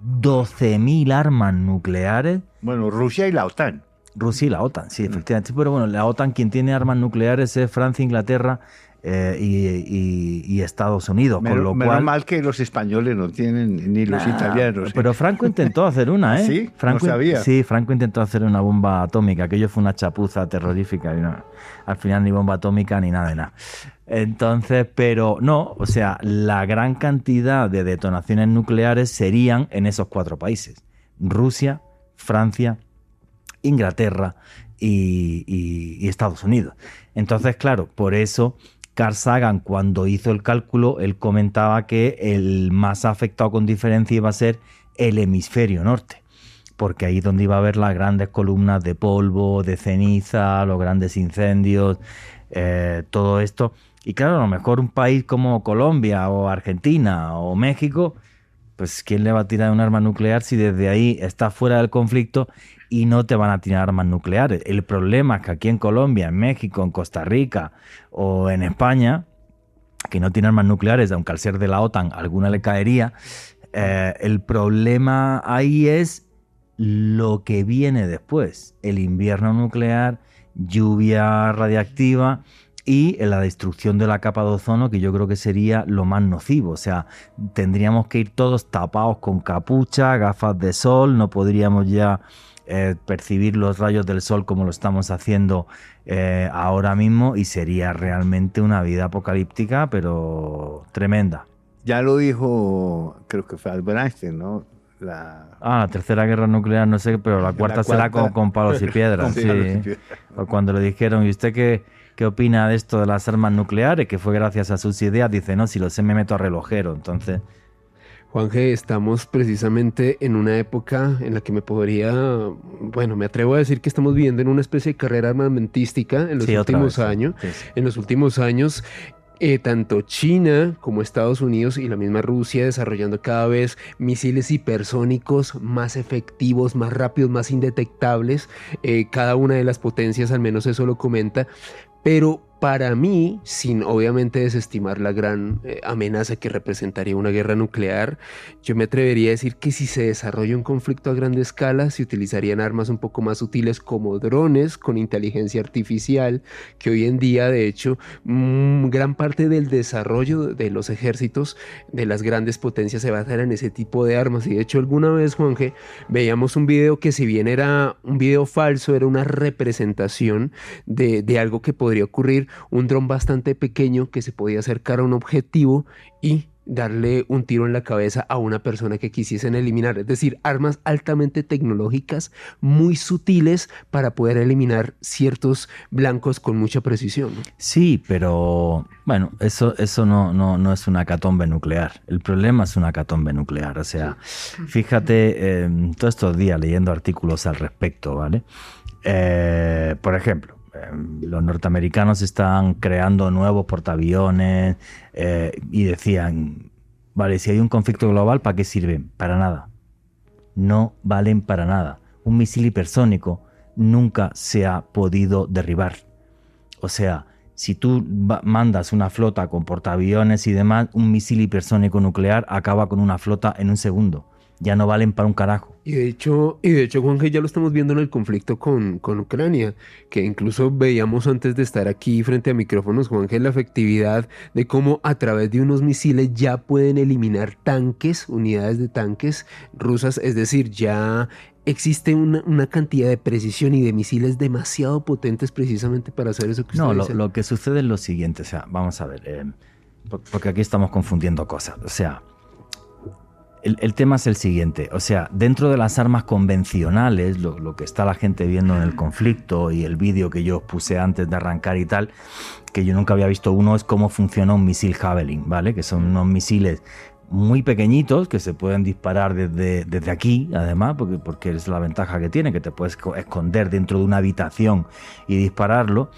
12.000 armas nucleares... Bueno, Rusia y la OTAN. Rusia y la OTAN, sí, efectivamente. Pero bueno, la OTAN, quien tiene armas nucleares es Francia, Inglaterra y Estados Unidos, con lo cual... Menos mal que los españoles no tienen, ni los italianos. Pero Franco intentó hacer una, ¿eh? ¿Sí? Franco, no sabía. Sí, Franco intentó hacer una bomba atómica, aquello fue una chapuza terrorífica, y no, al final ni bomba atómica ni nada de nada. Entonces, pero no, o sea, la gran cantidad de detonaciones nucleares serían en esos 4 países: Rusia, Francia, Inglaterra y Estados Unidos. Entonces, claro, por eso Carl Sagan, cuando hizo el cálculo, él comentaba que el más afectado con diferencia iba a ser el hemisferio norte, porque ahí es donde iba a haber las grandes columnas de polvo, de ceniza, los grandes incendios, todo esto. Y claro, a lo mejor un país como Colombia o Argentina o México, pues ¿quién le va a tirar un arma nuclear si desde ahí está fuera del conflicto y no te van a tirar armas nucleares? El problema es que aquí en Colombia, en México, en Costa Rica o en España, que no tienen armas nucleares, aunque al ser de la OTAN alguna le caería, el problema ahí es lo que viene después: el invierno nuclear, lluvia radiactiva y la destrucción de la capa de ozono, que yo creo que sería lo más nocivo. O sea, tendríamos que ir todos tapados con capucha, gafas de sol, no podríamos ya percibir los rayos del sol como lo estamos haciendo ahora mismo, y sería realmente una vida apocalíptica, pero tremenda. Ya lo dijo, creo que fue Albert Einstein, ¿no? La tercera guerra nuclear, no sé, pero la cuarta será con palos y piedras. Sí. O cuando le dijeron, ¿y usted qué opina de esto de las armas nucleares? Que fue gracias a sus ideas. Dice, no, si lo sé me meto a relojero. Entonces... Juanje, estamos precisamente en una época en la que me atrevo a decir que estamos viviendo en una especie de carrera armamentística en los últimos años. Sí. En los últimos años, tanto China como Estados Unidos y la misma Rusia desarrollando cada vez misiles hipersónicos más efectivos, más rápidos, más indetectables. Cada una de las potencias, al menos eso lo comenta. Pero para mí, sin obviamente desestimar la gran amenaza que representaría una guerra nuclear, yo me atrevería a decir que si se desarrolla un conflicto a gran escala, se utilizarían armas un poco más sutiles como drones con inteligencia artificial, que hoy en día, de hecho, gran parte del desarrollo de los ejércitos de las grandes potencias se basa en ese tipo de armas. Y de hecho, alguna vez, Juanje, veíamos un video que, si bien era un video falso, era una representación de algo que podría ocurrir, un dron bastante pequeño que se podía acercar a un objetivo y darle un tiro en la cabeza a una persona que quisiesen eliminar. Es decir, armas altamente tecnológicas, muy sutiles para poder eliminar ciertos blancos con mucha precisión, ¿no? Sí, pero bueno, eso no es una hecatombe nuclear. El problema es una hecatombe nuclear. O sea, fíjate, todos estos días leyendo artículos al respecto, ¿vale? Por ejemplo, los norteamericanos están creando nuevos portaaviones y decían, vale, si hay un conflicto global, ¿para qué sirven? Para nada. No valen para nada. Un misil hipersónico nunca se ha podido derribar. O sea, si tú mandas una flota con portaaviones y demás, un misil hipersónico nuclear acaba con una flota en un segundo. Ya no valen para un carajo. Y de hecho, Juanje, ya lo estamos viendo en el conflicto con Ucrania, que incluso veíamos antes de estar aquí frente a micrófonos, Juanje, la efectividad de cómo a través de unos misiles ya pueden eliminar tanques, unidades de tanques rusas. Es decir, ya existe una cantidad de precisión y de misiles demasiado potentes precisamente para hacer eso que usted dice. No, lo que sucede es lo siguiente, o sea, vamos a ver, porque aquí estamos confundiendo cosas, o sea, el tema es el siguiente, o sea, dentro de las armas convencionales, lo que está la gente viendo en el conflicto y el vídeo que yo os puse antes de arrancar y tal, que yo nunca había visto uno, es cómo funciona un misil Javelin, ¿vale? Que son unos misiles muy pequeñitos que se pueden disparar desde aquí, además, porque es la ventaja que tiene, que te puedes esconder dentro de una habitación y dispararlo,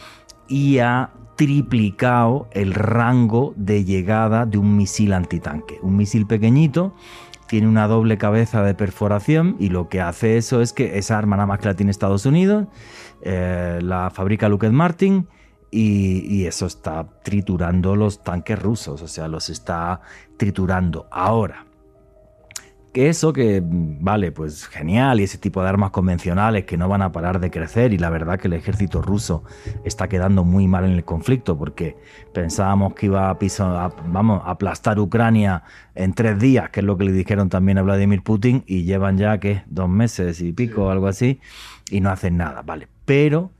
y ha triplicado el rango de llegada de un misil antitanque. Un misil pequeñito tiene una doble cabeza de perforación y lo que hace eso es que esa arma nada más que la tiene Estados Unidos, la fabrica Lockheed Martin y eso está triturando los tanques rusos, o sea, los está triturando. Ahora, que eso que, vale, pues genial, y ese tipo de armas convencionales que no van a parar de crecer, y la verdad que el ejército ruso está quedando muy mal en el conflicto porque pensábamos que iba a aplastar Ucrania en 3 días, que es lo que le dijeron también a Vladimir Putin, y llevan ya, ¿qué? 2 meses y pico, algo así, y no hacen nada, vale. Pero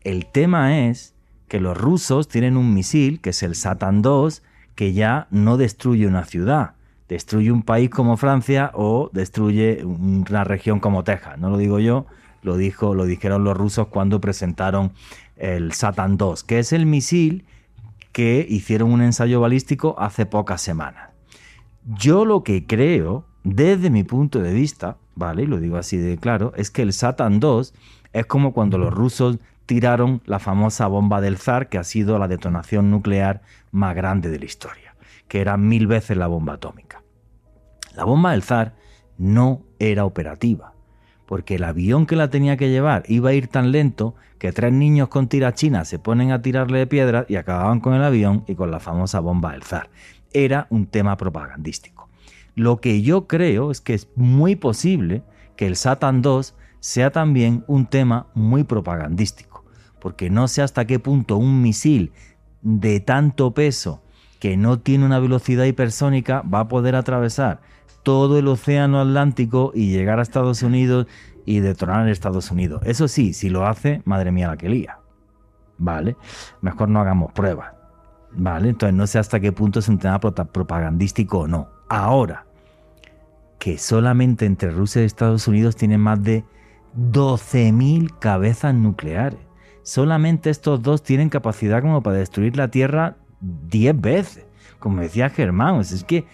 el tema es que los rusos tienen un misil, que es el Satan II, que ya no destruye una ciudad, destruye un país como Francia o destruye una región como Texas. No lo digo yo, lo dijeron los rusos cuando presentaron el Satan II, que es el misil que hicieron un ensayo balístico hace pocas semanas. Yo lo que creo, desde mi punto de vista, ¿vale? Y lo digo así de claro, es que el Satan II es como cuando los rusos tiraron la famosa bomba del zar, que ha sido la detonación nuclear más grande de la historia, que era 1000 veces la bomba atómica. La bomba del zar no era operativa, porque el avión que la tenía que llevar iba a ir tan lento que 3 niños con tirachinas se ponen a tirarle de piedras y acababan con el avión y con la famosa bomba del zar. Era un tema propagandístico. Lo que yo creo es que es muy posible que el Satan II sea también un tema muy propagandístico, porque no sé hasta qué punto un misil de tanto peso que no tiene una velocidad hipersónica va a poder atravesar todo el océano Atlántico y llegar a Estados Unidos y detonar en Estados Unidos. Eso sí, si lo hace, madre mía la que lía, ¿vale? Mejor no hagamos pruebas, ¿vale? Entonces no sé hasta qué punto es un tema propagandístico o no. Ahora, que solamente entre Rusia y Estados Unidos tienen más de 12.000 cabezas nucleares. Solamente estos dos tienen capacidad como para destruir la Tierra 10 veces. como decía Germán, es que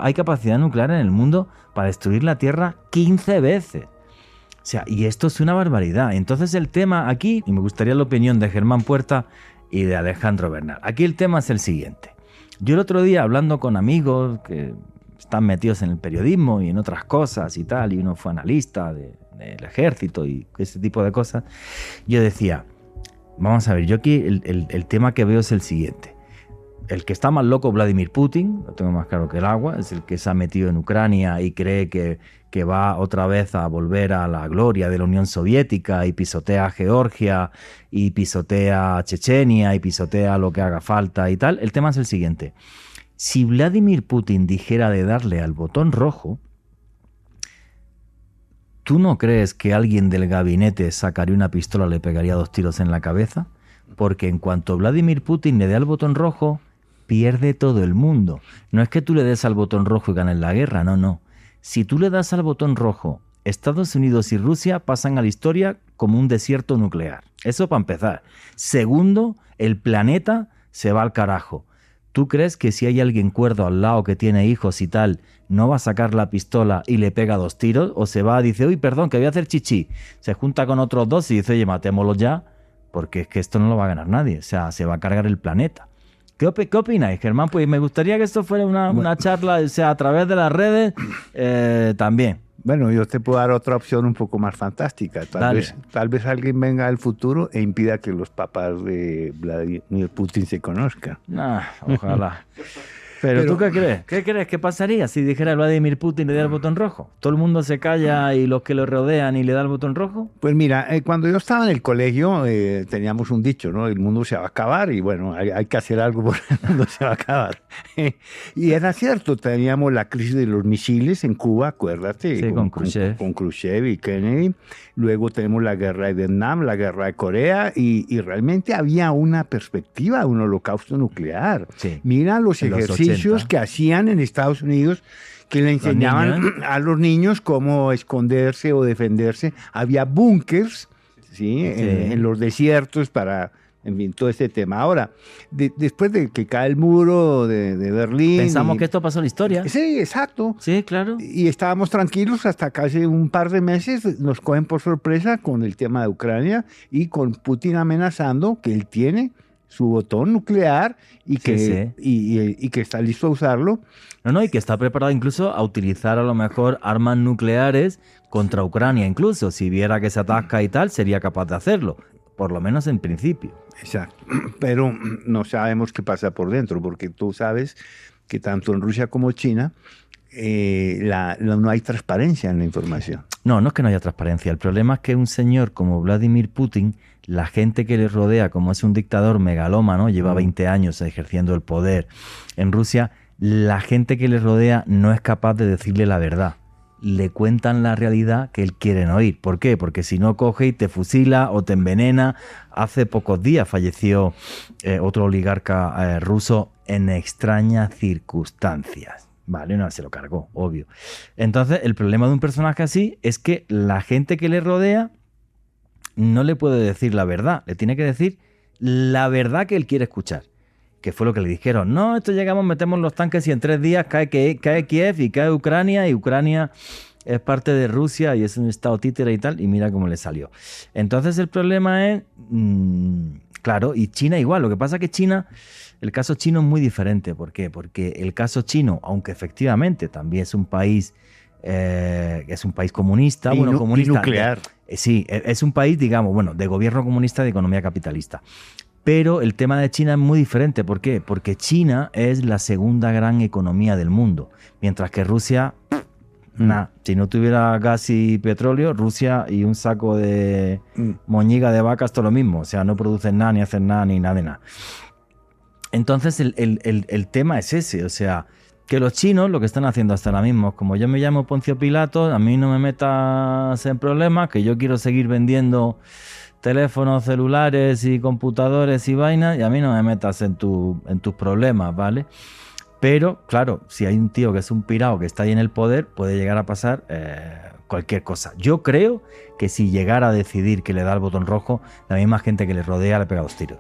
hay capacidad nuclear en el mundo para destruir la Tierra 15 veces. O sea, y esto es una barbaridad. Entonces el tema aquí, y me gustaría la opinión de Germán Puerta y de Alejandro Bernal. Aquí el tema es el siguiente. Yo el otro día, hablando con amigos que están metidos en el periodismo y en otras cosas y tal, y uno fue analista del ejército y ese tipo de cosas, yo decía, vamos a ver, yo aquí el tema que veo es el siguiente. El que está más loco, Vladimir Putin, lo tengo más claro que el agua, es el que se ha metido en Ucrania y cree que va otra vez a volver a la gloria de la Unión Soviética y pisotea Georgia y pisotea Chechenia y pisotea lo que haga falta y tal. El tema es el siguiente. Si Vladimir Putin dijera de darle al botón rojo, ¿tú no crees que alguien del gabinete sacaría una pistola y le pegaría 2 tiros en la cabeza? Porque en cuanto Vladimir Putin le dé al botón rojo, pierde todo el mundo. No es que tú le des al botón rojo y ganes la guerra, no. Si tú le das al botón rojo, Estados Unidos y Rusia pasan a la historia como un desierto nuclear. Eso para empezar. Segundo, el planeta se va al carajo. ¿Tú crees que si hay alguien cuerdo al lado que tiene hijos y tal, no va a sacar la pistola y le pega 2 tiros? O se va, dice, uy, perdón, que voy a hacer chichi. Se junta con otros 2 y dice, oye, matémoslo ya, porque es que esto no lo va a ganar nadie. O sea, se va a cargar el planeta. ¿Qué opináis, Germán? Pues me gustaría que esto fuera una charla, o sea, a través de las redes también. Bueno, yo te puedo dar otra opción un poco más fantástica. Tal vez alguien venga al futuro e impida que los papás de Vladimir Putin se conozcan. Ojalá. Pero ¿tú qué crees? ¿Qué crees que pasaría si dijera Vladimir Putin le da el botón rojo? ¿Todo el mundo se calla y los que lo rodean y le da el botón rojo? Pues mira, cuando yo estaba en el colegio teníamos un dicho, ¿no? El mundo se va a acabar y bueno, hay que hacer algo porque el mundo se va a acabar. Y era cierto, teníamos la crisis de los misiles en Cuba, acuérdate. Sí, con Khrushchev. Con Khrushchev y Kennedy. Luego tenemos la guerra de Vietnam, la guerra de Corea y realmente había una perspectiva de un holocausto nuclear. Sí. Mira los ejercicios que hacían en Estados Unidos, que le enseñaban a los niños cómo esconderse o defenderse. Había búnkers, ¿sí? En los desiertos para, en fin, todo este tema. Ahora, después de que cae el muro de Berlín... Pensamos que esto pasó en la historia. Sí, exacto. Sí, claro. Y estábamos tranquilos hasta casi un par de meses. Nos cogen por sorpresa con el tema de Ucrania y con Putin amenazando que él tiene su botón nuclear y que, y que está listo a usarlo. Y que está preparado incluso a utilizar a lo mejor armas nucleares contra Ucrania incluso. Si viera que se atasca y tal, sería capaz de hacerlo, por lo menos en principio. Exacto, pero no sabemos qué pasa por dentro, porque tú sabes que tanto en Rusia como China no hay transparencia en la información. No es que no haya transparencia. El problema es que un señor como Vladimir Putin, la gente que le rodea, como es un dictador megalómano, lleva 20 años ejerciendo el poder en Rusia, la gente que le rodea no es capaz de decirle la verdad. Le cuentan la realidad que él quiere oír. ¿Por qué? Porque si no coge y te fusila o te envenena. Hace pocos días falleció otro oligarca ruso en extrañas circunstancias. Vale, se lo cargó, obvio. Entonces, el problema de un personaje así es que la gente que le rodea no le puede decir la verdad. Le tiene que decir la verdad que él quiere escuchar. Que fue lo que le dijeron. No, esto llegamos, metemos los tanques y en 3 días cae Kiev y cae Ucrania. Y Ucrania es parte de Rusia y es un estado títere y tal. Y mira cómo le salió. Entonces, el problema es... claro, y China igual. Lo que pasa es que China... El caso chino es muy diferente. ¿Por qué? Porque el caso chino, aunque efectivamente también es un país comunista, comunista y nuclear. Sí, es un país, digamos, de gobierno comunista, de economía capitalista. Pero el tema de China es muy diferente. ¿Por qué? Porque China es la segunda gran economía del mundo, mientras que Rusia, si no tuviera gas y petróleo, Rusia y un saco de moñiga de vacas, todo lo mismo. O sea, no producen nada, ni hacen nada, ni nada de nada. Entonces el tema es ese, o sea, que los chinos lo que están haciendo hasta ahora mismo, como yo me llamo Poncio Pilato, a mí no me metas en problemas, que yo quiero seguir vendiendo teléfonos celulares y computadores y vainas, y a mí no me metas en tus problemas, ¿vale? Pero, claro, si hay un tío que es un pirao que está ahí en el poder, puede llegar a pasar cualquier cosa. Yo creo que si llegara a decidir que le da el botón rojo, la misma gente que le rodea le pega 2 tiros.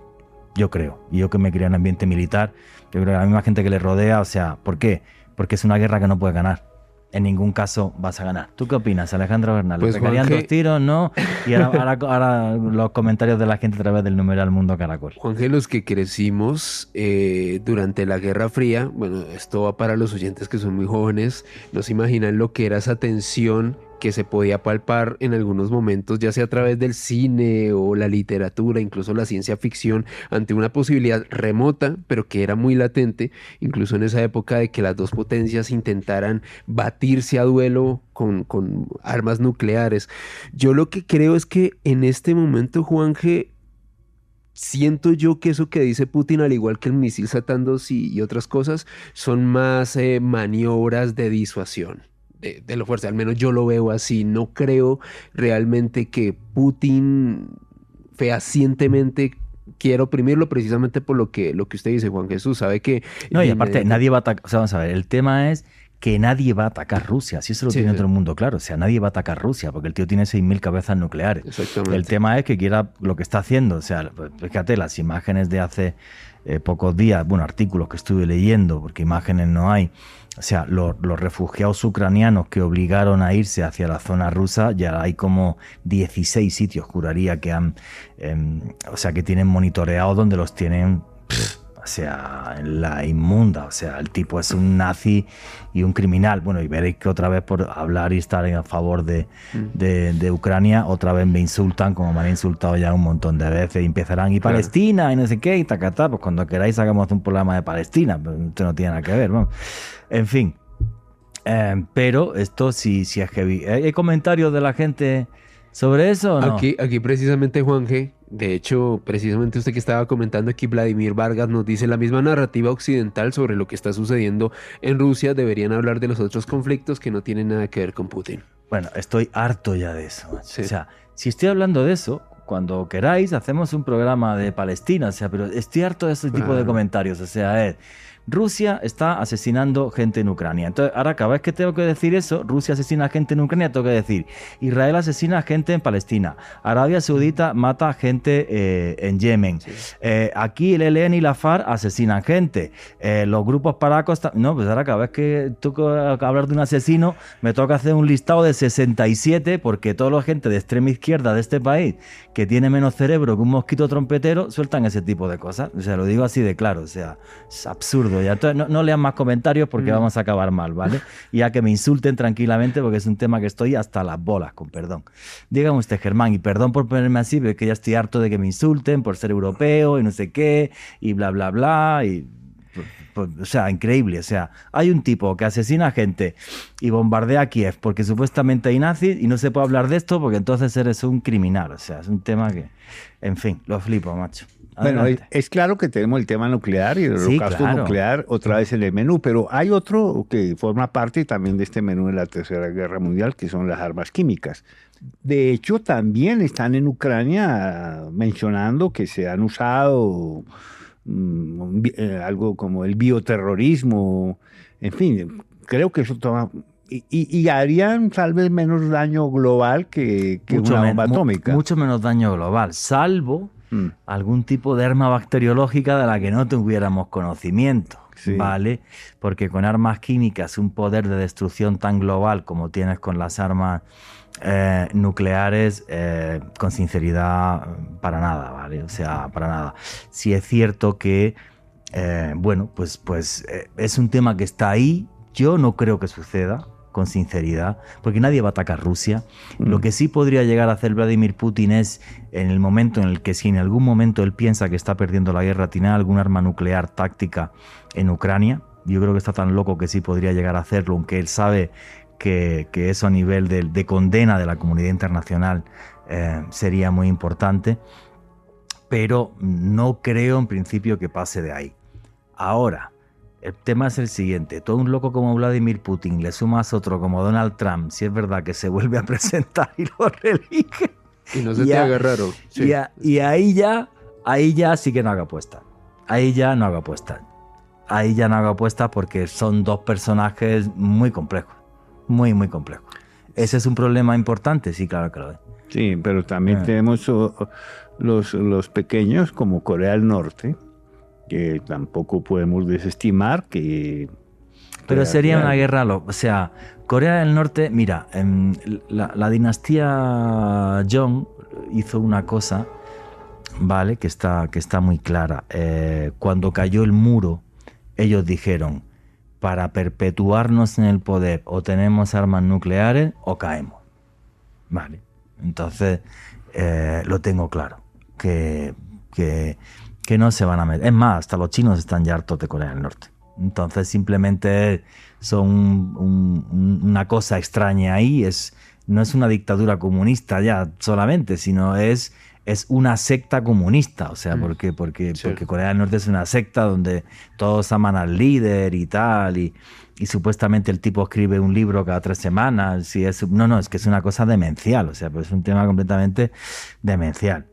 yo creo. Y yo que me crié en un ambiente militar, yo creo que la misma gente que le rodea, o sea, ¿por qué? Porque es una guerra que no puede ganar. En ningún caso vas a ganar. ¿Tú qué opinas, Alejandro Bernal? Pues, ¿Le pegarían Juanje, 2 tiros, no? Y ahora los comentarios de la gente a través del numeral Mundo Caracol. Juanje, los que crecimos durante la Guerra Fría, bueno, esto va para los oyentes que son muy jóvenes, no se imaginan lo que era esa tensión que se podía palpar en algunos momentos, ya sea a través del cine o la literatura, incluso la ciencia ficción, ante una posibilidad remota, pero que era muy latente, incluso en esa época de que las dos potencias intentaran batirse a duelo con armas nucleares. Yo lo que creo es que en este momento, Juanje, siento yo que eso que dice Putin, al igual que el misil Satán II y otras cosas, son más maniobras de disuasión de la fuerza. Al menos yo lo veo así. No creo realmente que Putin fehacientemente quiera oprimirlo, precisamente por lo que usted dice, Juan Jesús. Sabe que... No, y aparte, nadie va a atacar. O sea, vamos a ver, el tema es que nadie va a atacar Rusia. Si eso lo tiene todo el mundo claro. O sea, nadie va a atacar Rusia porque el tío tiene 6.000 cabezas nucleares. Exactamente. El tema es que quiera lo que está haciendo. O sea, fíjate, las imágenes de hace pocos días, bueno, artículos que estuve leyendo, porque imágenes no hay. O sea, los refugiados ucranianos que obligaron a irse hacia la zona rusa, ya hay como 16 sitios, juraría, que han, o sea, que tienen monitoreados donde los tienen, o sea, en la inmunda. O sea, el tipo es un nazi y un criminal. Bueno, y veréis que otra vez por hablar y estar a favor de Ucrania, otra vez me insultan, como me han insultado ya un montón de veces, y empezarán, y Palestina, y no sé qué, y tacatá, pues cuando queráis hagamos un programa de Palestina, pero esto no tiene nada que ver, ¿no? En fin, pero esto sí es heavy. ¿Hay comentarios de la gente sobre eso o no? Aquí precisamente, Juanje, de hecho, precisamente usted que estaba comentando aquí, Vladimir Vargas nos dice: la misma narrativa occidental sobre lo que está sucediendo en Rusia, deberían hablar de los otros conflictos que no tienen nada que ver con Putin. Bueno, estoy harto ya de eso, macho. Sí. O sea, si estoy hablando de eso, cuando queráis hacemos un programa de Palestina, o sea, pero estoy harto de ese tipo de comentarios. O sea, Rusia está asesinando gente en Ucrania. Entonces, ahora cada vez que tengo que decir eso, Rusia asesina gente en Ucrania, tengo que decir Israel asesina gente en Palestina, Arabia Saudita mata gente en Yemen, aquí el ELN y la FARC asesinan gente, los grupos paracos... No, pues ahora cada vez que toco hablar de un asesino, me toca hacer un listado de 67, porque toda la gente de extrema izquierda de este país, que tiene menos cerebro que un mosquito trompetero, sueltan ese tipo de cosas. O sea, lo digo así de claro, o sea, es absurdo. Ya. Entonces, no lean más comentarios porque vamos a acabar mal, ¿vale? Y a que me insulten tranquilamente, porque es un tema que estoy hasta las bolas, con perdón. Dígame usted, Germán, y perdón por ponerme así, pero es que ya estoy harto de que me insulten por ser europeo y no sé qué, y bla, bla, bla, y... O sea, increíble. O sea, hay un tipo que asesina gente y bombardea a Kiev porque supuestamente hay nazis, y no se puede hablar de esto porque entonces eres un criminal. O sea, es un tema que... En fin, lo flipo, macho. Bueno, es claro que tenemos el tema nuclear y el holocausto nuclear otra vez en el menú, pero hay otro que forma parte también de este menú de la Tercera Guerra Mundial, que son las armas químicas. De hecho, también están en Ucrania mencionando que se han usado algo como el bioterrorismo. En fin, creo que eso toma... Y harían tal vez menos daño global que una bomba atómica. Mucho menos daño global, salvo algún tipo de arma bacteriológica de la que no tuviéramos conocimiento, ¿vale? Porque con armas químicas, un poder de destrucción tan global como tienes con las armas nucleares, con sinceridad, para nada, ¿vale? O sea, para nada. Sí es cierto que, bueno, pues es un tema que está ahí. Yo no creo que suceda, con sinceridad, porque nadie va a atacar Rusia. Lo que sí podría llegar a hacer Vladimir Putin es, en el momento en el que, si en algún momento él piensa que está perdiendo la guerra, tiene algún arma nuclear táctica en Ucrania. Yo creo que está tan loco que sí podría llegar a hacerlo, aunque él sabe que eso a nivel de condena de la comunidad internacional sería muy importante, pero no creo en principio que pase de ahí. Ahora, el tema es el siguiente: todo un loco como Vladimir Putin, le sumas otro como Donald Trump, si es verdad que se vuelve a presentar y lo reelige, y no se te haga raro. Sí. Y ahí ya sí que no haga apuesta. Ahí ya no haga apuesta. Ahí ya no haga apuesta, porque son dos personajes muy complejos. Muy, muy complejos. ¿Ese es un problema importante? Sí, claro que lo es. Sí, pero también tenemos los pequeños como Corea del Norte, que tampoco podemos desestimar que... Pero sería una guerra, o sea, Corea del Norte, mira, la dinastía Jong hizo una cosa, ¿vale? Que está muy clara. Cuando cayó el muro, ellos dijeron, para perpetuarnos en el poder, o tenemos armas nucleares o caemos. Vale. Entonces, lo tengo claro, que no se van a meter. Es más, hasta los chinos están ya hartos de Corea del Norte. Entonces, simplemente son una cosa extraña ahí. No es una dictadura comunista ya solamente, sino es una secta comunista. O sea, porque Corea del Norte es una secta donde todos aman al líder y tal, y supuestamente el tipo escribe un libro cada 3 semanas. Es que es una cosa demencial, o sea, pues es un tema completamente demencial.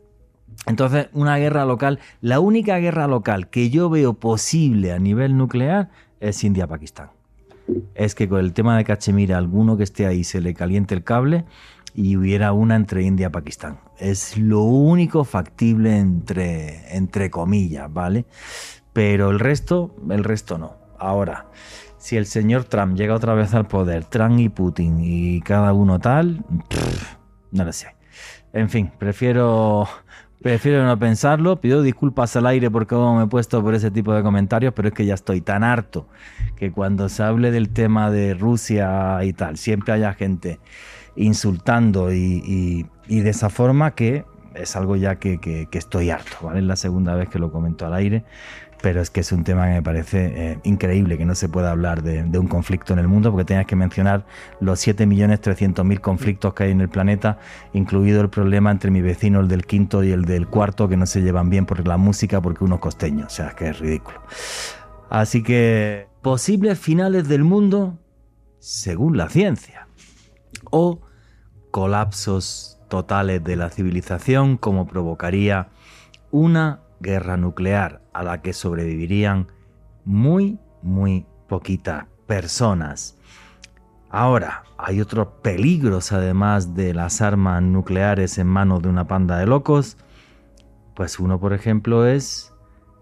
Entonces, una guerra local, la única guerra local que yo veo posible a nivel nuclear es India-Pakistán. Es que con el tema de Cachemira, alguno que esté ahí se le caliente el cable y hubiera una entre India y Pakistán. Es lo único factible entre comillas, ¿vale? Pero el resto no. Ahora, si el señor Trump llega otra vez al poder, Trump y Putin y cada uno tal, no lo sé. En fin, prefiero no pensarlo. Pido disculpas al aire porque me he puesto por ese tipo de comentarios, pero es que ya estoy tan harto que cuando se hable del tema de Rusia y tal, siempre haya gente insultando y de esa forma, que es algo ya que estoy harto, ¿vale? Es la segunda vez que lo comento al aire, pero es que es un tema que me parece increíble que no se pueda hablar de un conflicto en el mundo, porque tenías que mencionar los 7.300.000 conflictos que hay en el planeta, incluido el problema entre mi vecino, el del quinto, y el del cuarto, que no se llevan bien por la música, porque uno es costeño. O sea, es que es ridículo. Así que, posibles finales del mundo según la ciencia, o colapsos totales de la civilización, como provocaría una guerra nuclear a la que sobrevivirían muy poquitas personas. Ahora, hay otros peligros además de las armas nucleares en manos de una panda de locos. Pues uno, por ejemplo, es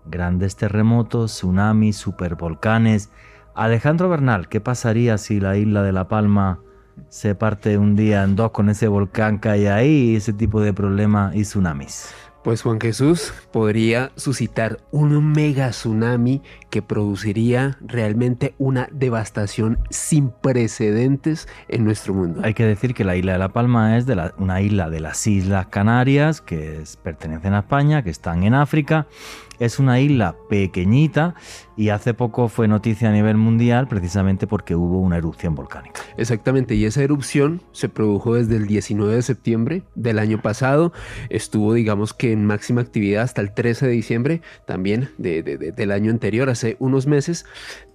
grandes terremotos, tsunamis, supervolcanes. Alejandro Bernal, ¿qué pasaría si la isla de La Palma se parte un día en dos con ese volcán que hay ahí, ese tipo de problemas y tsunamis? Pues Juan Jesús, podría suscitar un mega tsunami que produciría realmente una devastación sin precedentes en nuestro mundo. Hay que decir que la isla de La Palma es una isla de las Islas Canarias, que pertenecen a España, que están en África. Es una isla pequeñita y hace poco fue noticia a nivel mundial precisamente porque hubo una erupción volcánica. Exactamente, y esa erupción se produjo desde el 19 de septiembre del año pasado. Estuvo, digamos que en máxima actividad hasta el 13 de diciembre también del año anterior, hace unos meses.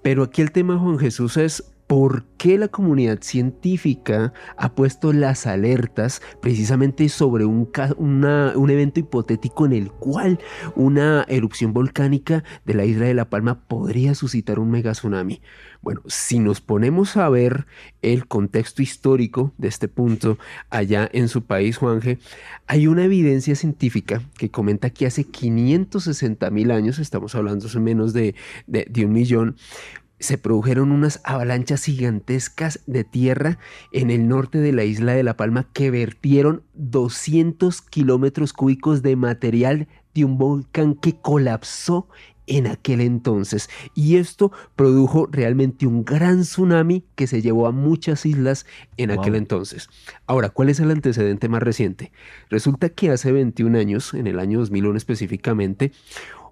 Pero aquí el tema, Juan Jesús, es ¿por qué la comunidad científica ha puesto las alertas precisamente sobre un evento hipotético en el cual una erupción volcánica de la isla de La Palma podría suscitar un mega tsunami? Bueno, si nos ponemos a ver el contexto histórico de este punto allá en su país, Juanje, hay una evidencia científica que comenta que hace 560.000 años, estamos hablando de menos de 1.000.000, se produjeron unas avalanchas gigantescas de tierra en el norte de la isla de La Palma que vertieron 200 kilómetros cúbicos de material de un volcán que colapsó en aquel entonces. Y esto produjo realmente un gran tsunami que se llevó a muchas islas en aquel entonces. Ahora, ¿cuál es el antecedente más reciente? Resulta que hace 21 años, en el año 2001 específicamente,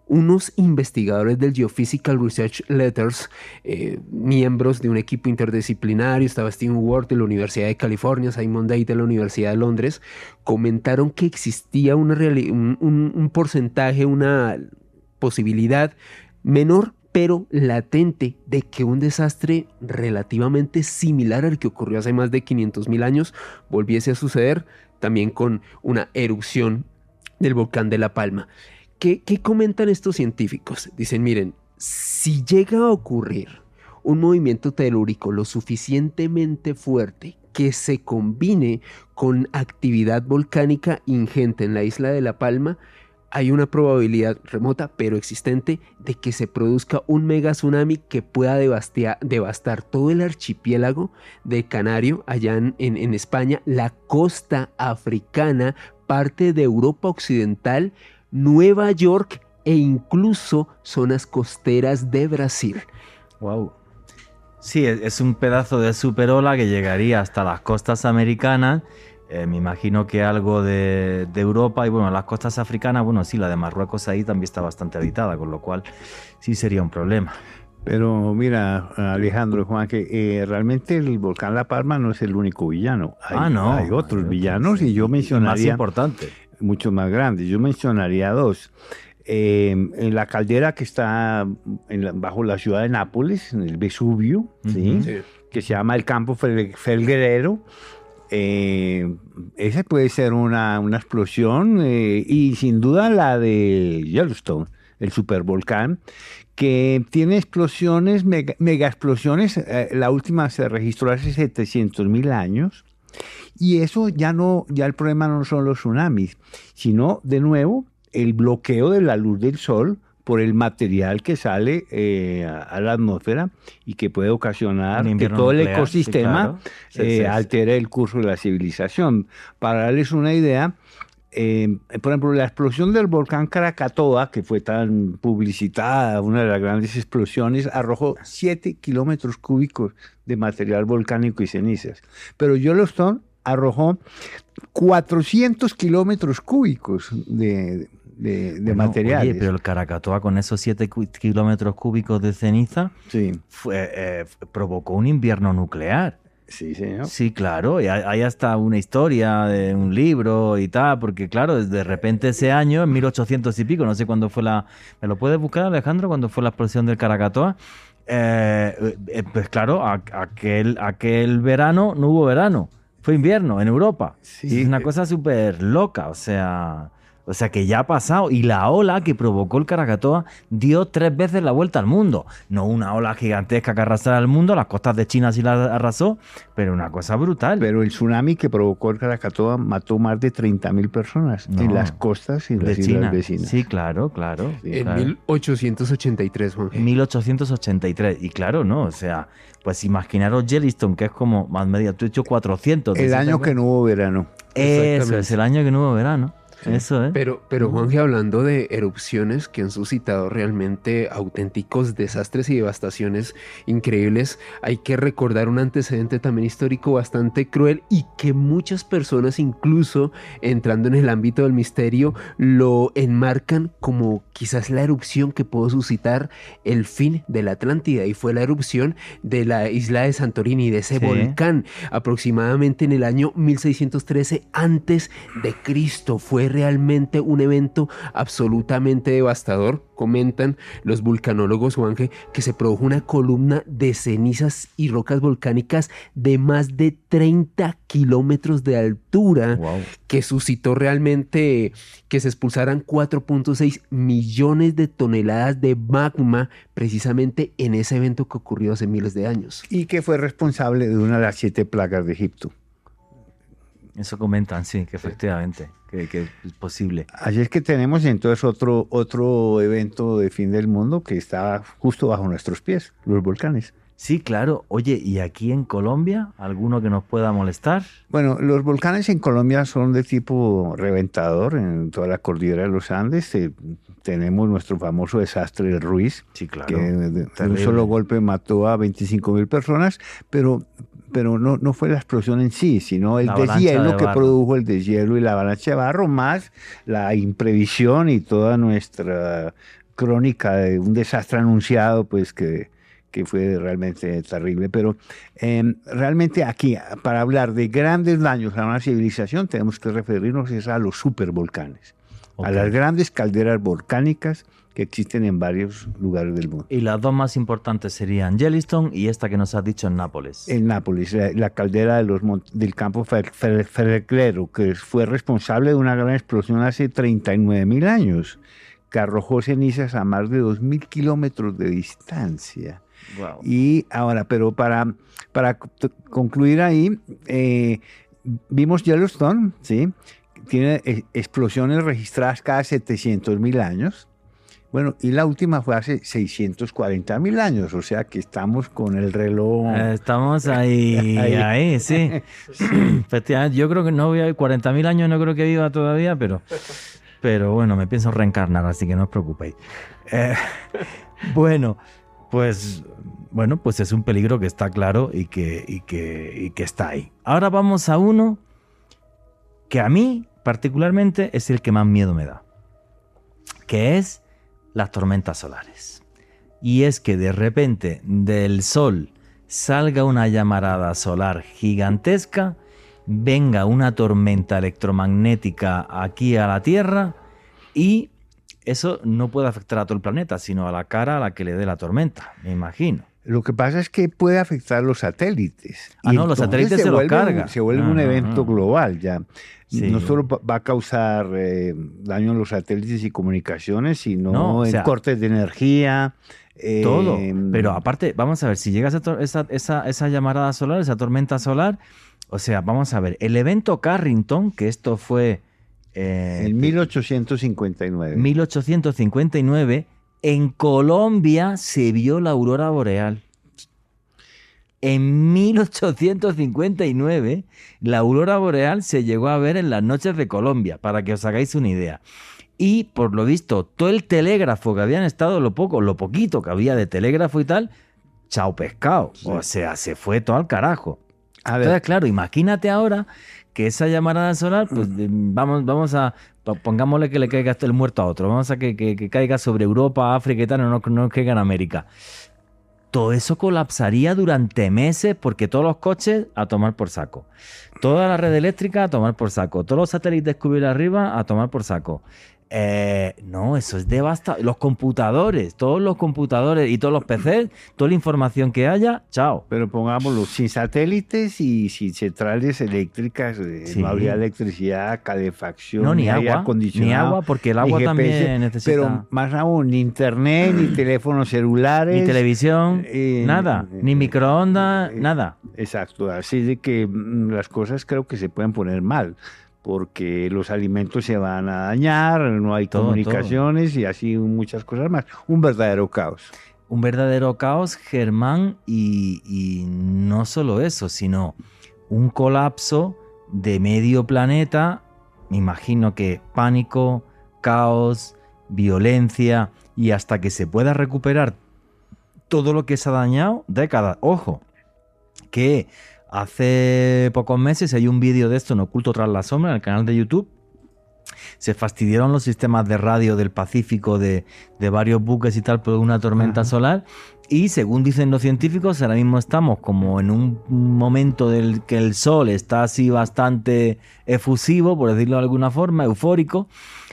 unos investigadores del Geophysical Research Letters, miembros de un equipo interdisciplinario, estaba Stephen Ward de la Universidad de California, Simon Day de la Universidad de Londres, comentaron que existía un porcentaje, una posibilidad menor pero latente de que un desastre relativamente similar al que ocurrió hace más de 500.000 años volviese a suceder, también con una erupción del volcán de La Palma. ¿Qué comentan estos científicos? Dicen, miren, si llega a ocurrir un movimiento telúrico lo suficientemente fuerte que se combine con actividad volcánica ingente en la isla de La Palma, hay una probabilidad remota pero existente de que se produzca un mega tsunami que pueda devastar todo el archipiélago de Canario, allá en España, la costa africana, parte de Europa Occidental, Nueva York e incluso zonas costeras de Brasil. Wow. Sí, es un pedazo de superola que llegaría hasta las costas americanas. Me imagino que algo de Europa y bueno, las costas africanas, bueno, sí, la de Marruecos ahí también está bastante habitada, con lo cual sí sería un problema. Pero mira, Alejandro, Juan, que realmente el volcán La Palma no es el único villano. Hay otros villanos y yo mencionaría... Más importante. Muchos más grandes. Yo mencionaría dos. En la caldera que está bajo la ciudad de Nápoles, en el Vesubio, ¿sí? Sí, que se llama el Campo Felguerero. Esa puede ser una explosión y sin duda la de Yellowstone, el supervolcán, que tiene explosiones, mega explosiones. La última se registró hace 700.000 años. Y eso ya el problema no son los tsunamis, sino de nuevo el bloqueo de la luz del sol por el material que sale a la atmósfera y que puede ocasionar que todo nuclear, el ecosistema altere el curso de la civilización. Para darles una idea, por ejemplo, la explosión del volcán Krakatoa, que fue tan publicitada, una de las grandes explosiones, arrojó 7 kilómetros cúbicos de material volcánico y cenizas. Pero Yellowstone arrojó 400 kilómetros cúbicos de materiales. Oye, pero el Krakatoa con esos 7 kilómetros cúbicos de ceniza provocó un invierno nuclear. Sí, señor. Sí, claro, y hay hasta una historia de un libro y tal, porque claro, de repente ese año, en 1800 y pico, no sé cuándo fue ¿me lo puedes buscar, Alejandro, cuándo fue la explosión del Krakatoa? Pues claro, aquel verano no hubo verano, fue invierno en Europa. Sí. Es una cosa súper loca, o sea que ya ha pasado. Y la ola que provocó el Krakatoa dio 3 veces la vuelta al mundo. No una ola gigantesca que arrasara el mundo, las costas de China sí la arrasó, pero una cosa brutal. Pero el tsunami que provocó el Krakatoa mató más de 30.000 personas en las costas y las islas vecinas. Sí, claro. Sí, en 1883, Juan. En 1883. Y claro, ¿no? O sea, pues imaginaros Yellowstone, que es como más media, tú has hecho 400. El año que no hubo verano. Eso es, el año que no hubo verano. Eso, Pero Juanje, hablando de erupciones que han suscitado realmente auténticos desastres y devastaciones increíbles, hay que recordar un antecedente también histórico bastante cruel y que muchas personas, incluso entrando en el ámbito del misterio, lo enmarcan como quizás la erupción que pudo suscitar el fin de la Atlántida, y fue la erupción de la isla de Santorini, de ese volcán, aproximadamente en el año 1613 antes de Cristo. Fue realmente un evento absolutamente devastador. Comentan los vulcanólogos, Juanje, que se produjo una columna de cenizas y rocas volcánicas de más de 30 kilómetros de altura, que suscitó realmente que se expulsaran 4.6 millones de toneladas de magma precisamente en ese evento que ocurrió hace miles de años. Y que fue responsable de una de las 7 plagas de Egipto. Eso comentan, sí, que efectivamente, que es posible. Así es que tenemos entonces otro evento de fin del mundo que está justo bajo nuestros pies, los volcanes. Sí, claro. Oye, ¿y aquí en Colombia alguno que nos pueda molestar? Bueno, los volcanes en Colombia son de tipo reventador en toda la cordillera de los Andes. Tenemos nuestro famoso desastre del Ruiz, sí, claro, que de un solo golpe mató a 25.000 personas, pero no fue la explosión en sí, sino el deshielo que produjo el deshielo y la avalancha de barro, más la imprevisión y toda nuestra crónica de un desastre anunciado, pues que fue realmente terrible. Pero realmente aquí, para hablar de grandes daños a una civilización, tenemos que referirnos a los supervolcanes, a las grandes calderas volcánicas que existen en varios lugares del mundo. Y las dos más importantes serían Yellowstone y esta que nos has dicho en Nápoles. En Nápoles, la caldera del campo Felguerero, que fue responsable de una gran explosión hace 39.000 años, que arrojó cenizas a más de 2.000 kilómetros de distancia. Wow. Y ahora, pero para concluir ahí, vimos Yellowstone, ¿sí? Tiene explosiones registradas cada 700.000 años. Bueno, y la última fue hace 640.000 años, o sea que estamos con el reloj. Estamos ahí, sí. Efectivamente, yo creo que no voy a 40.000 años, no creo que viva todavía, pero bueno, me pienso reencarnar, así que no os preocupéis. Bueno, pues es un peligro que está claro y que está ahí. Ahora vamos a uno que a mí particularmente es el que más miedo me da, que es las tormentas solares. Y es que de repente del sol salga una llamarada solar gigantesca, venga una tormenta electromagnética aquí a la Tierra y eso no puede afectar a todo el planeta, sino a la cara a la que le dé la tormenta, me imagino. Lo que pasa es que puede afectar los satélites. Ah, no, los satélites se los carga. Se vuelve un evento global ya. Sí. No solo va a causar daño en los satélites y comunicaciones, sino No, o sea, en cortes de energía. Todo. Pero aparte, vamos a ver, si llega esa llamarada solar, esa tormenta solar, o sea, vamos a ver, el evento Carrington, que esto fue... en 1859. 1859, en Colombia se vio la aurora boreal. En 1859, la aurora boreal se llegó a ver en las noches de Colombia, para que os hagáis una idea. Y, por lo visto, todo el telégrafo que habían estado, lo poquito que había de telégrafo y tal, chao pescado. Sí. O sea, se fue todo al carajo. A ver. Entonces, claro, imagínate ahora que esa llamarada solar, pues vamos a... Pongámosle que le caiga el muerto a otro. Vamos a que caiga sobre Europa, África y tal, no caiga en América. Todo eso colapsaría durante meses porque todos los coches a tomar por saco. Toda la red eléctrica a tomar por saco. Todos los satélites que hubiera arriba a tomar por saco. No, eso es devastador. Los computadores, todos los computadores y todos los PCs, toda la información que haya, chao. Pero pongámoslo, sin satélites y sin centrales eléctricas, sí. No habría electricidad, calefacción, no, ni agua, acondicionado. Ni agua, porque el agua también necesita... Pero más aún, ni internet, ni teléfonos celulares. Ni televisión, nada. Ni microondas, nada. Exacto, así de que las cosas creo que se pueden poner mal. Porque los alimentos se van a dañar, no hay comunicaciones y así muchas cosas más. Un verdadero caos. Un verdadero caos, Germán, y no solo eso, sino un colapso de medio planeta. Me imagino que pánico, caos, violencia, y hasta que se pueda recuperar todo lo que se ha dañado, décadas. Ojo, que... Hace pocos meses hay un vídeo de esto en Oculto tras la sombra en el canal de YouTube. Se fastidiaron los sistemas de radio del Pacífico de varios buques y tal por una tormenta solar. Y según dicen los científicos, ahora mismo estamos como en un momento del que el sol está así bastante efusivo, por decirlo de alguna forma, eufórico.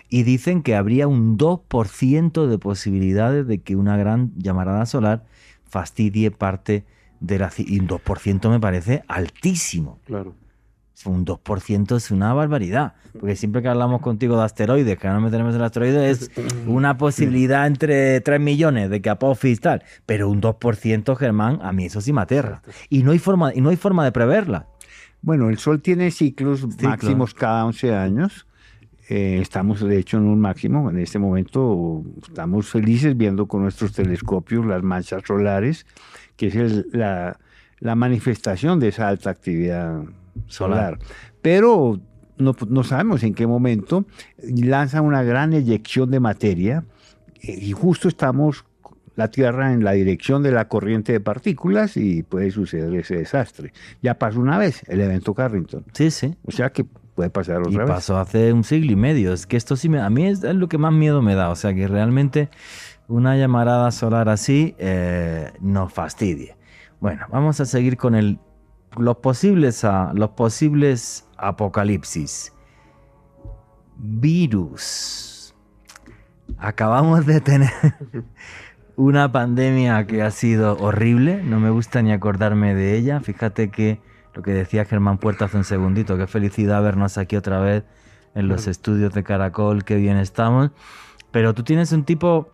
Y dicen que habría un 2% de posibilidades de que una gran llamarada solar fastidie parte y un 2% me parece altísimo. Claro. Un 2% es una barbaridad. Porque siempre que hablamos contigo de asteroides, que no meteremos en el asteroide, es una posibilidad entre 3 millones de que Apophis y tal. Pero un 2%, Germán, a mí eso sí me aterra. Y no hay forma de preverla. Bueno, el Sol tiene ciclos máximos cada 11 años. Estamos, de hecho, en un máximo. En este momento estamos felices viendo con nuestros telescopios las manchas solares, que es la manifestación de esa alta actividad solar. Pero no sabemos en qué momento lanza una gran eyección de materia y justo estamos la Tierra en la dirección de la corriente de partículas y puede suceder ese desastre. Ya pasó una vez el evento Carrington. Sí, sí. O sea que puede pasar otra vez. Y pasó hace un siglo y medio. Es que esto sí a mí es lo que más miedo me da. O sea que realmente una llamarada solar así nos fastidie. Bueno, vamos a seguir con los posibles apocalipsis. Virus. Acabamos de tener una pandemia que ha sido horrible. No me gusta ni acordarme de ella. Fíjate que lo que decía Germán Puerta hace un segundito. Qué felicidad vernos aquí otra vez en los estudios de Caracol. Qué bien estamos. Pero tú tienes un tipo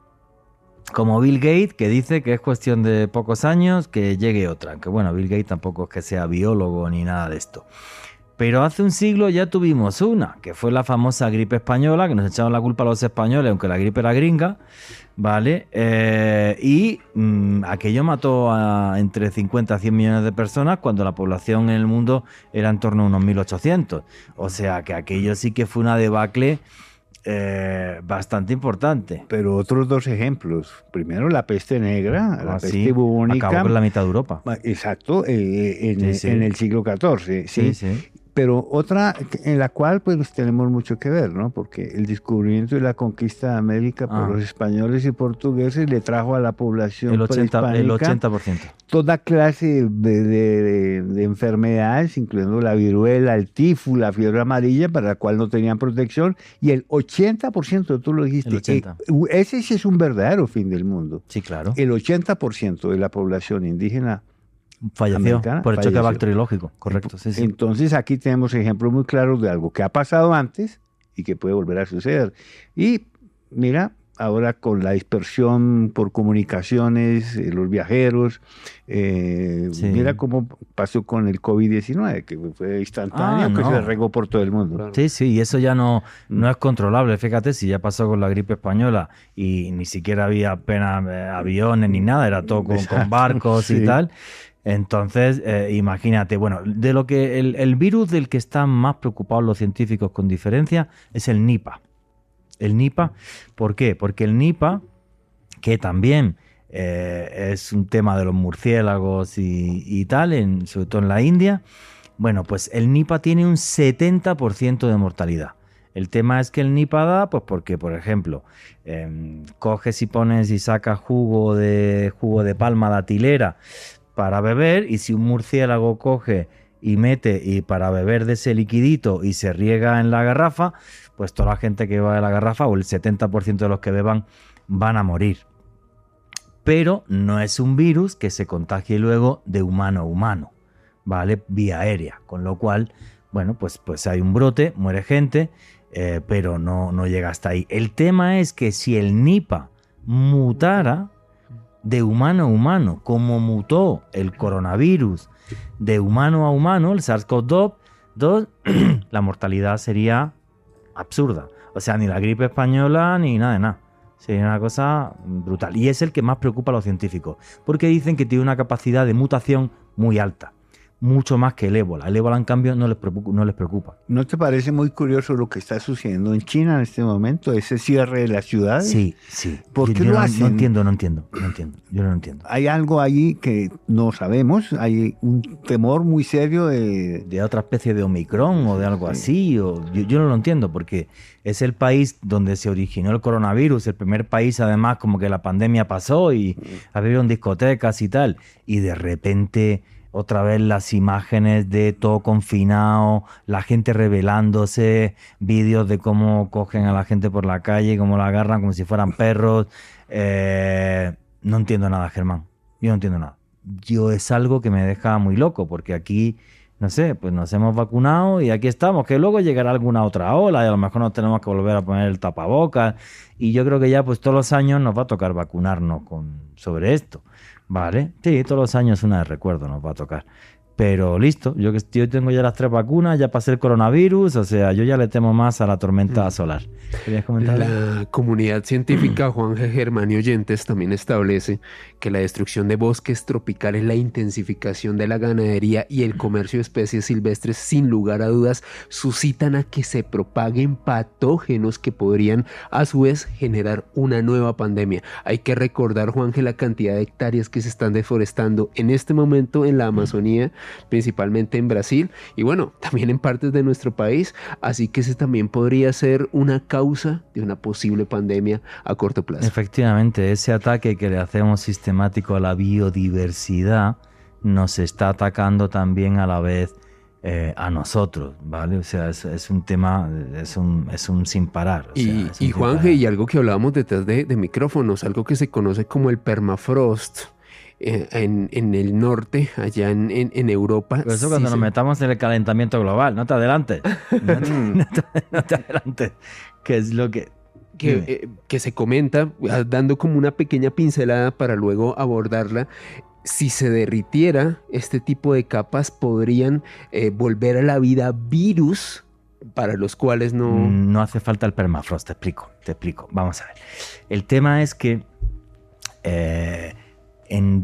como Bill Gates, que dice que es cuestión de pocos años que llegue otra. Aunque bueno, Bill Gates tampoco es que sea biólogo ni nada de esto. Pero hace un siglo ya tuvimos una, que fue la famosa gripe española, que nos echaron la culpa a los españoles, aunque la gripe era gringa, ¿vale? Aquello mató a entre 50 a 100 millones de personas cuando la población en el mundo era en torno a unos 1.800. O sea que aquello sí que fue una debacle bastante importante. Pero otros dos ejemplos. Primero, la peste negra, la peste Sí, bubónica. acabó con la mitad de Europa. Exacto, en el siglo XIV. Sí, sí. Pero otra en la cual pues tenemos mucho que ver, ¿no? Porque el descubrimiento y la conquista de América por los españoles y portugueses le trajo a la población el 80%. Toda clase de enfermedades, incluyendo la viruela, el tifus, la fiebre amarilla, para la cual no tenían protección, y el 80%, tú lo dijiste, El 80. Ese sí es un verdadero fin del mundo. Sí, claro. El 80% de la población indígena Falleció por el choque falleció. bacteriológico, correcto. Sí, sí. Entonces aquí tenemos ejemplos muy claros de algo que ha pasado antes y que puede volver a suceder. Y mira, ahora con la dispersión por comunicaciones, los viajeros, mira cómo pasó con el COVID-19, que fue instantáneo, que se regó por todo el mundo. Claro. Sí, sí, y eso ya no es controlable. Fíjate, si ya pasó con la gripe española y ni siquiera había apenas aviones ni nada, era todo con barcos y tal. Entonces, imagínate, bueno, de lo que el virus del que están más preocupados los científicos con diferencia es el Nipah. El Nipah, ¿por qué? Porque el Nipah, que también es un tema de los murciélagos y tal, sobre todo en la India, bueno, pues el Nipah tiene un 70% de mortalidad. El tema es que el Nipah da, pues porque, por ejemplo, coges y pones y sacas jugo de palma datilera para beber, y si un murciélago coge y mete y para beber de ese liquidito y se riega en la garrafa, pues toda la gente que beba de la garrafa, o el 70% de los que beban, van a morir. Pero no es un virus que se contagie luego de humano a humano, ¿vale? Vía aérea, con lo cual, bueno, pues hay un brote, muere gente, pero no llega hasta ahí. El tema es que si el Nipah mutara de humano a humano, como mutó el coronavirus de humano a humano, el SARS-CoV-2, la mortalidad sería absurda. O sea, ni la gripe española ni nada de nada. Sería una cosa brutal. Y es el que más preocupa a los científicos, porque dicen que tiene una capacidad de mutación muy alta. Mucho más que el ébola. El ébola, en cambio, no les preocupa. ¿No te parece muy curioso lo que está sucediendo en China en este momento? Ese cierre de las ciudades. Sí, sí. ¿Por qué lo hacen? No entiendo. Yo no entiendo. Hay algo ahí que no sabemos. Hay un temor muy serio de otra especie de Omicron o de algo así. Yo no lo entiendo, porque es el país donde se originó el coronavirus, el primer país, además, como que la pandemia pasó y abrieron discotecas y tal. Y de repente, otra vez las imágenes de todo confinado, la gente rebelándose, vídeos de cómo cogen a la gente por la calle, cómo la agarran como si fueran perros. No entiendo nada, Germán. Yo no entiendo nada. Es algo que me deja muy loco, porque aquí, no sé, pues nos hemos vacunado y aquí estamos, que luego llegará alguna otra ola y a lo mejor nos tenemos que volver a poner el tapabocas, y yo creo que ya pues todos los años nos va a tocar vacunarnos sobre esto. Vale, sí, todos los años una de recuerdo nos va a tocar. Pero listo, yo tengo ya las 3 vacunas, ya pasé el coronavirus, o sea, yo ya le temo más a la tormenta solar. ¿Querías comentar? La comunidad científica Juan G. Germán y oyentes también establece que la destrucción de bosques tropicales, la intensificación de la ganadería y el comercio de especies silvestres, sin lugar a dudas, suscitan a que se propaguen patógenos que podrían a su vez generar una nueva pandemia. Hay que recordar, Juan G., la cantidad de hectáreas que se están deforestando en este momento en la Amazonía, principalmente en Brasil y bueno, también en partes de nuestro país, así que ese también podría ser una causa de una posible pandemia a corto plazo. Efectivamente, ese ataque que le hacemos sistemático a la biodiversidad nos está atacando también a la vez a nosotros, ¿vale? O sea, es un tema, es un sin parar. Y Juanje, y algo que hablábamos detrás de micrófonos, algo que se conoce como el permafrost, en el norte, allá en Europa. Pero eso cuando nos metamos en el calentamiento global, no te adelantes. No te adelantes. Que es lo que... que se comenta, dando como una pequeña pincelada para luego abordarla. Si se derritiera este tipo de capas, podrían volver a la vida virus para los cuales no... No hace falta el permafrost, te explico. Vamos a ver. El tema es que en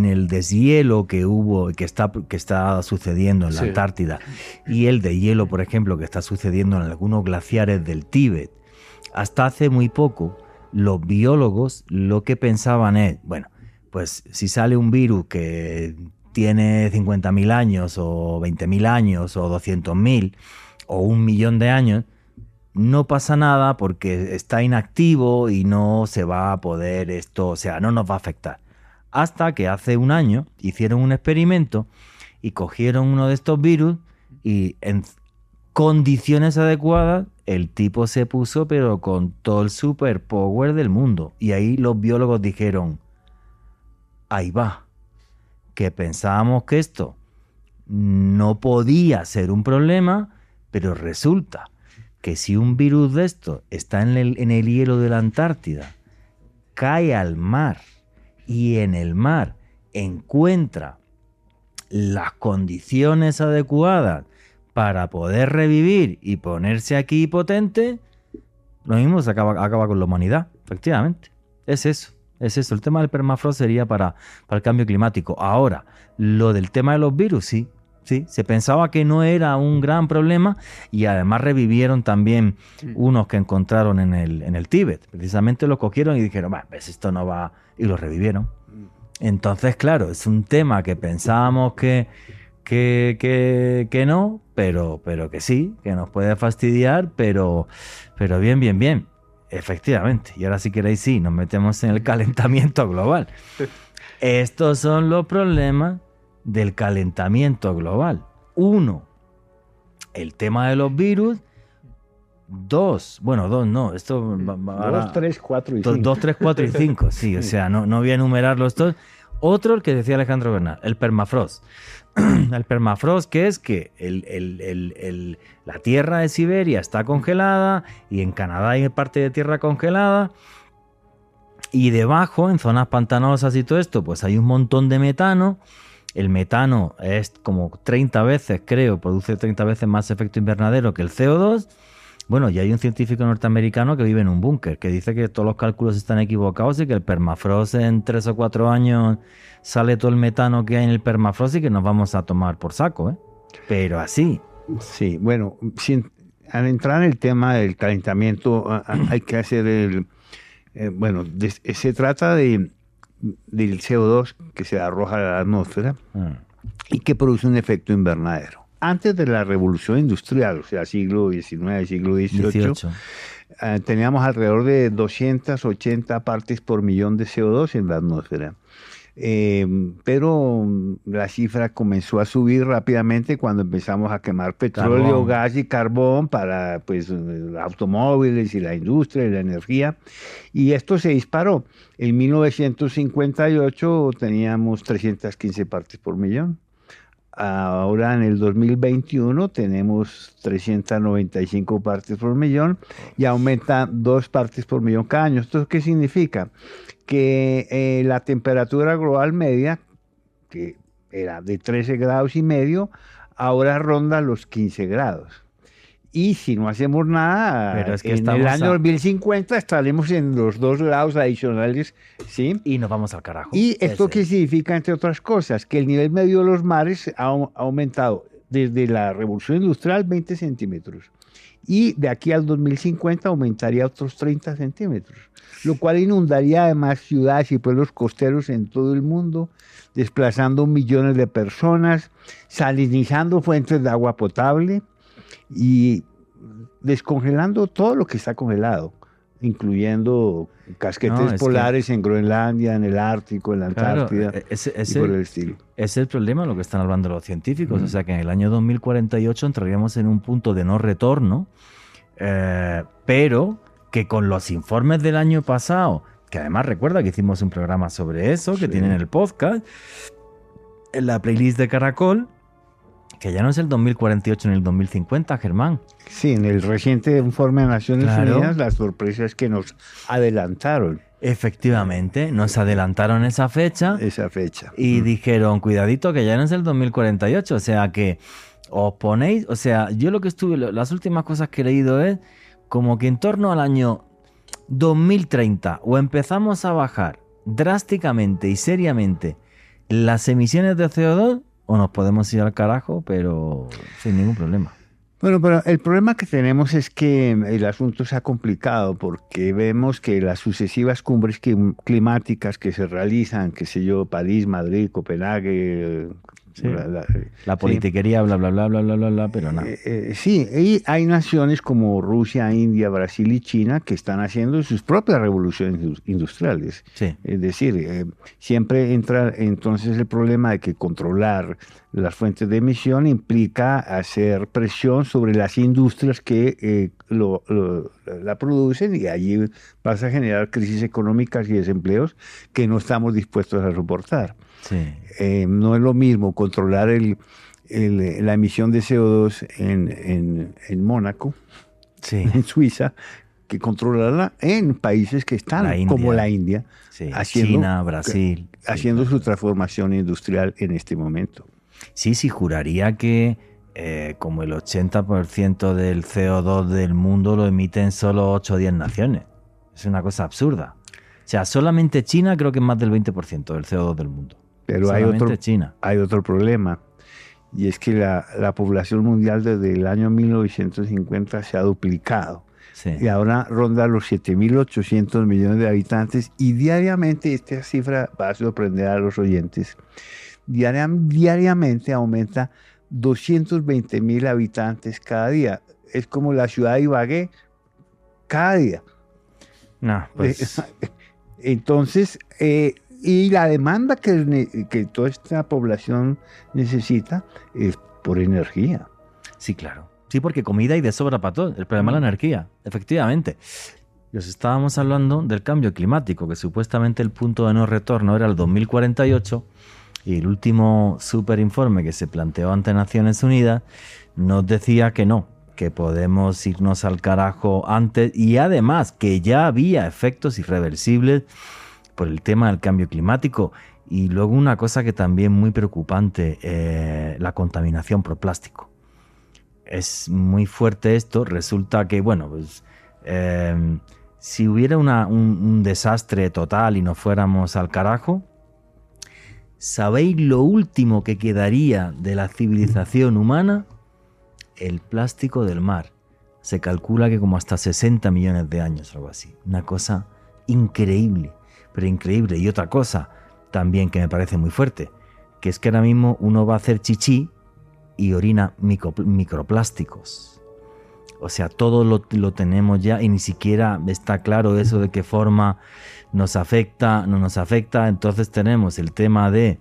el deshielo que hubo, que está sucediendo en la Antártida, y el deshielo, por ejemplo, que está sucediendo en algunos glaciares del Tíbet, hasta hace muy poco, los biólogos lo que pensaban es, bueno, pues si sale un virus que tiene 50.000 años, o 20.000 años, o 200.000, o 1.000.000 de años, no pasa nada porque está inactivo y no se va a poder esto, o sea, no nos va a afectar. Hasta que hace un año hicieron un experimento y cogieron uno de estos virus y en condiciones adecuadas el tipo se puso pero con todo el superpower del mundo. Y ahí los biólogos dijeron, ahí va, que pensábamos que esto no podía ser un problema, pero resulta que si un virus de esto está en el hielo de la Antártida, cae al mar y en el mar encuentra las condiciones adecuadas para poder revivir y ponerse aquí potente, lo mismo se acaba con la humanidad, efectivamente. Es eso. El tema del permafrost sería para el cambio climático. Ahora, lo del tema de los virus, sí, se pensaba que no era un gran problema y además revivieron también unos que encontraron en el Tíbet. Precisamente los cogieron y dijeron, pues esto no va, y los revivieron. Entonces, claro, es un tema que pensábamos que no, pero que sí, que nos puede fastidiar, pero bien. Efectivamente. Y ahora si queréis, sí, nos metemos en el calentamiento global. Estos son los problemas del calentamiento global. 1, el tema de los virus. 2 no, esto... 2, 3, 4 y 5. 2, 3, 4 y 5, sí, o sea, no voy a enumerarlos todos. Otro, el que decía Alejandro Bernal, el permafrost. El permafrost, que es que la tierra de Siberia está congelada y en Canadá hay parte de tierra congelada y debajo, en zonas pantanosas y todo esto, pues hay un montón de metano. El metano es como 30 veces, creo, produce 30 veces más efecto invernadero que el CO2. Bueno, y hay un científico norteamericano que vive en un búnker, que dice que todos los cálculos están equivocados y que el permafrost en 3 o 4 años sale todo el metano que hay en el permafrost y que nos vamos a tomar por saco, ¿eh? Pero así. Sí, bueno, al entrar en el tema del calentamiento hay que hacer se trata del CO2 que se arroja a la atmósfera y que produce un efecto invernadero. Antes de la revolución industrial, o sea, siglo XIX, siglo XVIII, teníamos alrededor de 280 partes por millón de CO2 en la atmósfera. Pero la cifra comenzó a subir rápidamente cuando empezamos a quemar petróleo, gas y carbón para automóviles y la industria y la energía. Y esto se disparó. En 1958 teníamos 315 partes por millón. Ahora en el 2021 tenemos 395 partes por millón y aumenta 2 partes por millón cada año. ¿Esto qué significa? Que la temperatura global media, que era de 13 grados y medio, ahora ronda los 15 grados. Y si no hacemos nada, en el año 2050 estaremos en los 2 grados adicionales, ¿sí? Y nos vamos al carajo. ¿Y esto qué significa, entre otras cosas? Que el nivel medio de los mares ha aumentado desde la revolución industrial 20 centímetros. Y de aquí al 2050 aumentaría otros 30 centímetros, lo cual inundaría además ciudades y pueblos costeros en todo el mundo, desplazando millones de personas, salinizando fuentes de agua potable y descongelando todo lo que está congelado, incluyendo casquetes polares en Groenlandia, en el Ártico, en la Antártida, y por el estilo. Es el problema, lo que están hablando los científicos, o sea que en el año 2048 entraríamos en un punto de no retorno, pero que con los informes del año pasado, que además recuerda que hicimos un programa sobre eso, que tienen el podcast, en la playlist de Caracol, Que ya no es el 2048 ni el 2050, Germán. Sí, en el reciente informe de Naciones Claro. Unidas, la sorpresa es que nos adelantaron Efectivamente, nos adelantaron esa fecha esa fecha. y dijeron, cuidadito, que ya no es el 2048. O sea que os ponéis, o sea, yo lo que las últimas cosas que he leído es como que en torno al año 2030 o empezamos a bajar drásticamente y seriamente las emisiones de CO2 o nos podemos ir al carajo, pero sin ningún problema. Bueno, pero el problema que tenemos es que el asunto se ha complicado porque vemos que las sucesivas cumbres climáticas que se realizan, qué sé yo, París, Madrid, Copenhague, Sí. La sí. politiquería, bla, bla, bla, bla, bla, bla, bla, pero nada. Sí, y hay naciones como Rusia, India, Brasil y China que están haciendo sus propias revoluciones industriales. Sí. Es decir, siempre entra entonces el problema de que controlar las fuentes de emisión implica hacer presión sobre las industrias que la producen y allí vas a generar crisis económicas y desempleos que no estamos dispuestos a soportar. Sí. No es lo mismo controlar la emisión de CO2 en Mónaco, Sí. en Suiza, que controlarla en países que están como la India, Sí. haciendo, China, Brasil. haciendo Sí, su transformación industrial en este momento. Sí, juraría que como el 80% del CO2 del mundo lo emiten solo 8 o 10 naciones. Es una cosa absurda. O sea, solamente China creo que es más del 20% del CO2 del mundo. Pero Solamente China. hay otro problema, y es que la población mundial desde el año 1950 se ha duplicado. Sí. Y ahora ronda los 7.800 millones de habitantes y diariamente, esta cifra va a sorprender a los oyentes, diariamente aumenta 220.000 habitantes cada día. Es como la ciudad de Ibagué cada día. No, pues Entonces, y la demanda que toda esta población necesita es por energía. sí, claro. Sí, porque comida hay de sobra para todo. El problema es la energía, efectivamente. Y os estábamos hablando del cambio climático, que supuestamente el punto de no retorno era el 2048, y el último superinforme que se planteó ante Naciones Unidas nos decía que no, que podemos irnos al carajo antes, y además que ya había efectos irreversibles por el tema del cambio climático. Y luego una cosa que también muy preocupante, la contaminación por plástico. Es muy fuerte esto. Resulta que, bueno, pues si hubiera un desastre total y nos fuéramos al carajo, ¿sabéis lo último que quedaría de la civilización humana? El plástico del mar. Se calcula que como hasta 60 millones de años, algo así. Una cosa increíble, pero increíble. Y otra cosa también que me parece muy fuerte, que es que ahora mismo uno va a hacer chichi y orina microplásticos. O sea, todo lo tenemos ya y ni siquiera está claro eso de qué forma nos afecta, no nos afecta. Entonces tenemos el tema de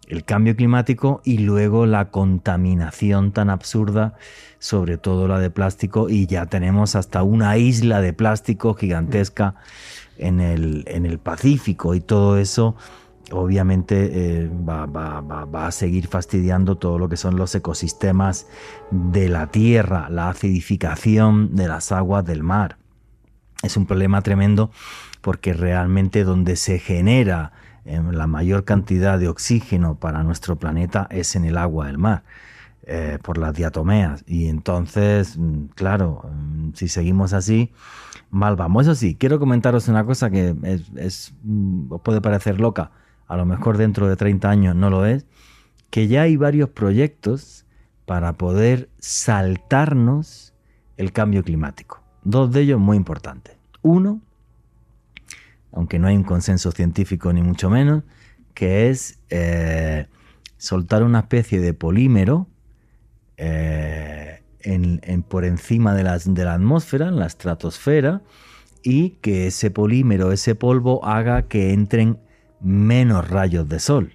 el cambio climático y luego la contaminación tan absurda, sobre todo la de plástico, y ya tenemos hasta una isla de plástico gigantesca en el Pacífico, y todo eso obviamente va a seguir fastidiando todo lo que son los ecosistemas de la tierra, la acidificación de las aguas del mar. Es un problema tremendo porque realmente donde se genera la mayor cantidad de oxígeno para nuestro planeta es en el agua del mar, por las diatomeas. Y entonces, claro, si seguimos así, mal vamos. Eso sí, quiero comentaros una cosa que os puede parecer loca, a lo mejor dentro de 30 años no lo es, que ya hay varios proyectos para poder saltarnos el cambio climático. Dos de ellos muy importantes. Uno, aunque no hay un consenso científico ni mucho menos, que es soltar una especie de polímero por encima de la atmósfera, en la estratosfera, y que ese polímero, ese polvo, haga que entren menos rayos de sol.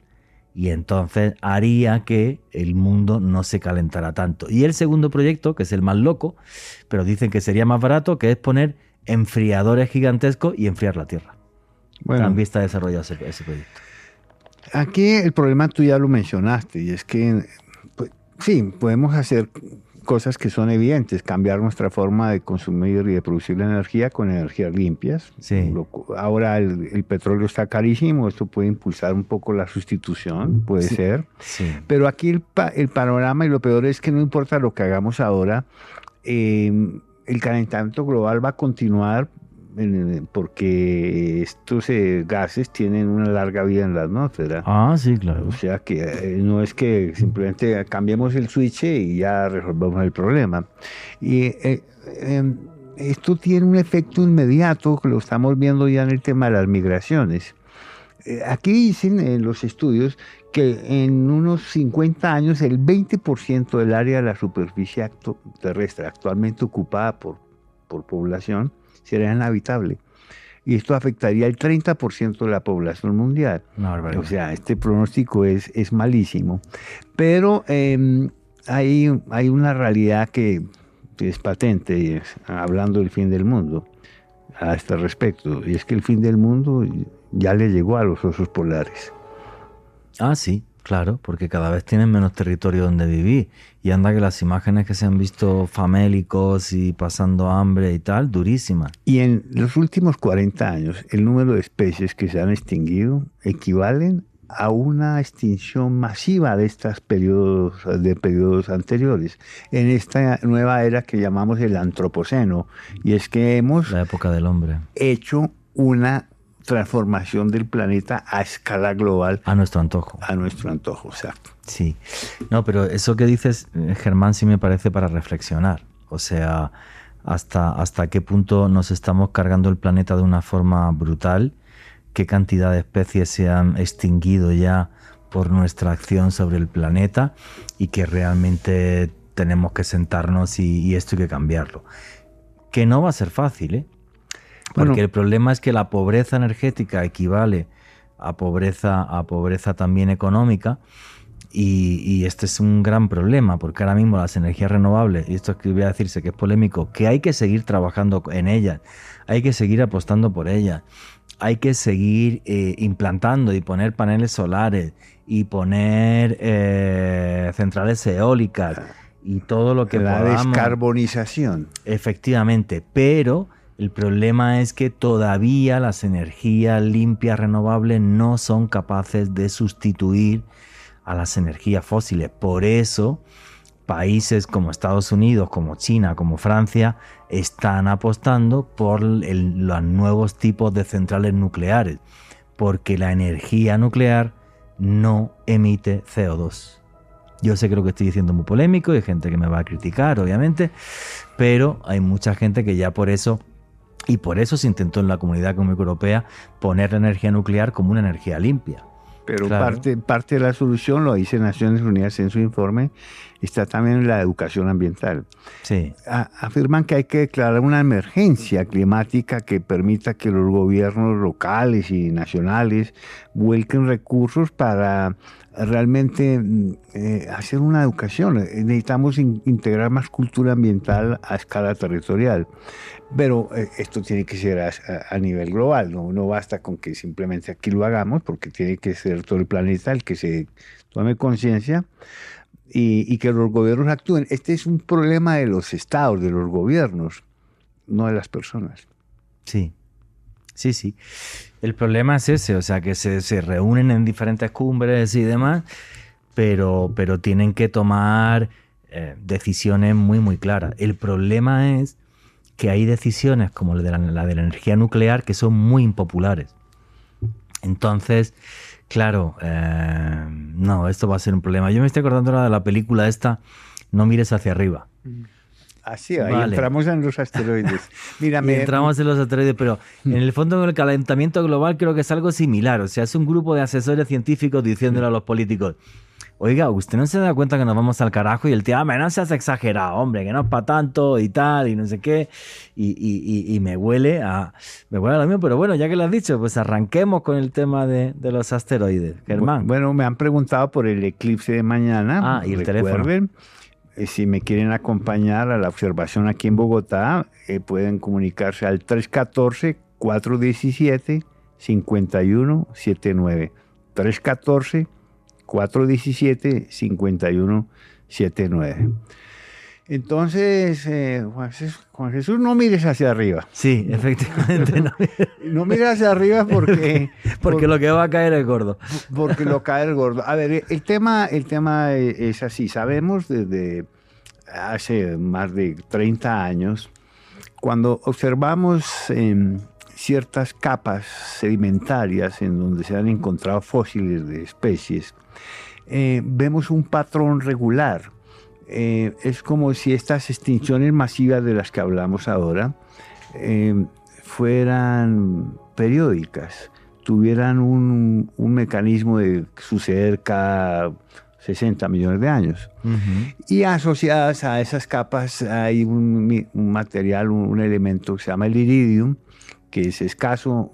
Y entonces haría que el mundo no se calentara tanto. Y el segundo proyecto, que es el más loco, pero dicen que sería más barato, que es poner enfriadores gigantescos y enfriar la Tierra. Bueno, También está desarrollado ese proyecto. aquí el problema tú ya lo mencionaste, y es que pues, Sí, podemos hacer cosas que son evidentes, cambiar nuestra forma de consumir y de producir la energía con energías limpias. Sí. Ahora el petróleo está carísimo, esto puede impulsar un poco la sustitución, puede Sí. ser. Sí. Pero aquí el panorama y lo peor es que no importa lo que hagamos ahora, el calentamiento global va a continuar porque estos gases tienen una larga vida en la atmósfera. Ah, sí, claro. O sea que no es que simplemente cambiemos el switch y ya resolvemos el problema. Y esto tiene un efecto inmediato, que lo estamos viendo ya en el tema de las migraciones. Aquí dicen en los estudios que en unos 50 años el 20% del área de la superficie terrestre actualmente ocupada por población será inhabitable. Y esto afectaría el 30% de la población mundial. Una barbaridad. O sea, este pronóstico es malísimo. Pero hay una realidad que es patente, hablando del fin del mundo, a este respecto. Y es que el fin del mundo ya le llegó a los osos polares. Ah, sí, claro, porque cada vez tienen menos territorio donde vivir. Y anda que las imágenes que se han visto famélicos y pasando hambre y tal, durísimas. Y en los últimos 40 años, el número de especies que se han extinguido equivalen a una extinción masiva de estos periodos anteriores, en esta nueva era que llamamos el antropoceno. Y es que hemos La época del hombre. hecho una transformación del planeta a escala global. A nuestro antojo. A nuestro antojo, exacto. Sí. No, pero eso que dices, Germán, sí me parece para reflexionar. O sea, hasta qué punto nos estamos cargando el planeta de una forma brutal, qué cantidad de especies se han extinguido ya por nuestra acción sobre el planeta y que realmente tenemos que sentarnos y esto hay que cambiarlo. Que no va a ser fácil, ¿eh? Porque Bueno, el problema es que la pobreza energética equivale a pobreza también económica y este es un gran problema porque ahora mismo las energías renovables, y esto es que voy a decirse que es polémico, que hay que seguir trabajando en ellas, hay que seguir apostando por ellas, hay que seguir implantando y poner paneles solares y poner centrales eólicas y todo lo que la podamos. descarbonización. Efectivamente, pero el problema es que todavía las energías limpias renovables no son capaces de sustituir a las energías fósiles. Por eso, países como Estados Unidos, como China, como Francia, están apostando por los nuevos tipos de centrales nucleares, porque la energía nuclear no emite CO2. Yo sé que lo que estoy diciendo es muy polémico y hay gente que me va a criticar, obviamente, pero hay mucha gente que ya por eso, y por eso se intentó en la Comunidad Económica Europea poner la energía nuclear como una energía limpia. Pero Claro. parte de la solución, lo dice Naciones Unidas en su informe, está también en la educación ambiental. Sí, Afirman que hay que declarar una emergencia climática que permita que los gobiernos locales y nacionales vuelquen recursos para realmente hacer una educación. Necesitamos integrar más cultura ambiental a escala territorial. Pero esto tiene que ser a nivel global, no basta con que simplemente aquí lo hagamos, porque tiene que ser todo el planeta el que se tome conciencia y que los gobiernos actúen. Este es un problema de los estados, de los gobiernos, no de las personas. sí, sí. El problema es ese, o sea, que se reúnen en diferentes cumbres y demás, pero tienen que tomar decisiones muy, muy claras. El problema es que hay decisiones como la de la energía nuclear que son muy impopulares. Entonces, claro, no, esto va a ser un problema. Yo me estoy acordando ahora de la película esta, No mires hacia arriba. Así, ahí Vale. entramos en los asteroides. Mira, Y entramos en los asteroides, pero en el fondo con el calentamiento global creo que es algo similar. O sea, es un grupo de asesores científicos diciéndole a los políticos: oiga, ¿usted no se da cuenta que nos vamos al carajo? Y el tío, no seas exagerado, hombre, que no es para tanto y tal, y no sé qué. Y me huele a lo mismo, pero bueno, ya que lo has dicho, pues arranquemos con el tema de los asteroides, Germán. Bueno, me han preguntado por el eclipse de mañana. Y el Recuerden, si me quieren acompañar a la observación aquí en Bogotá, pueden comunicarse al 314-417-5179. 314 417-5179. Entonces, Juan Jesús, no mires hacia arriba. Sí, efectivamente. No mires hacia arriba porque lo que va a caer es gordo. Porque lo cae el gordo. A ver, el tema es así. Sabemos desde hace más de 30 años, cuando observamos ciertas capas sedimentarias en donde se han encontrado fósiles de especies, vemos un patrón regular. Es como si estas extinciones masivas de las que hablamos ahora fueran periódicas, tuvieran un mecanismo de suceder cada 60 millones de años. Uh-huh. Y asociadas a esas capas hay un material, un elemento que se llama el iridium, que es escaso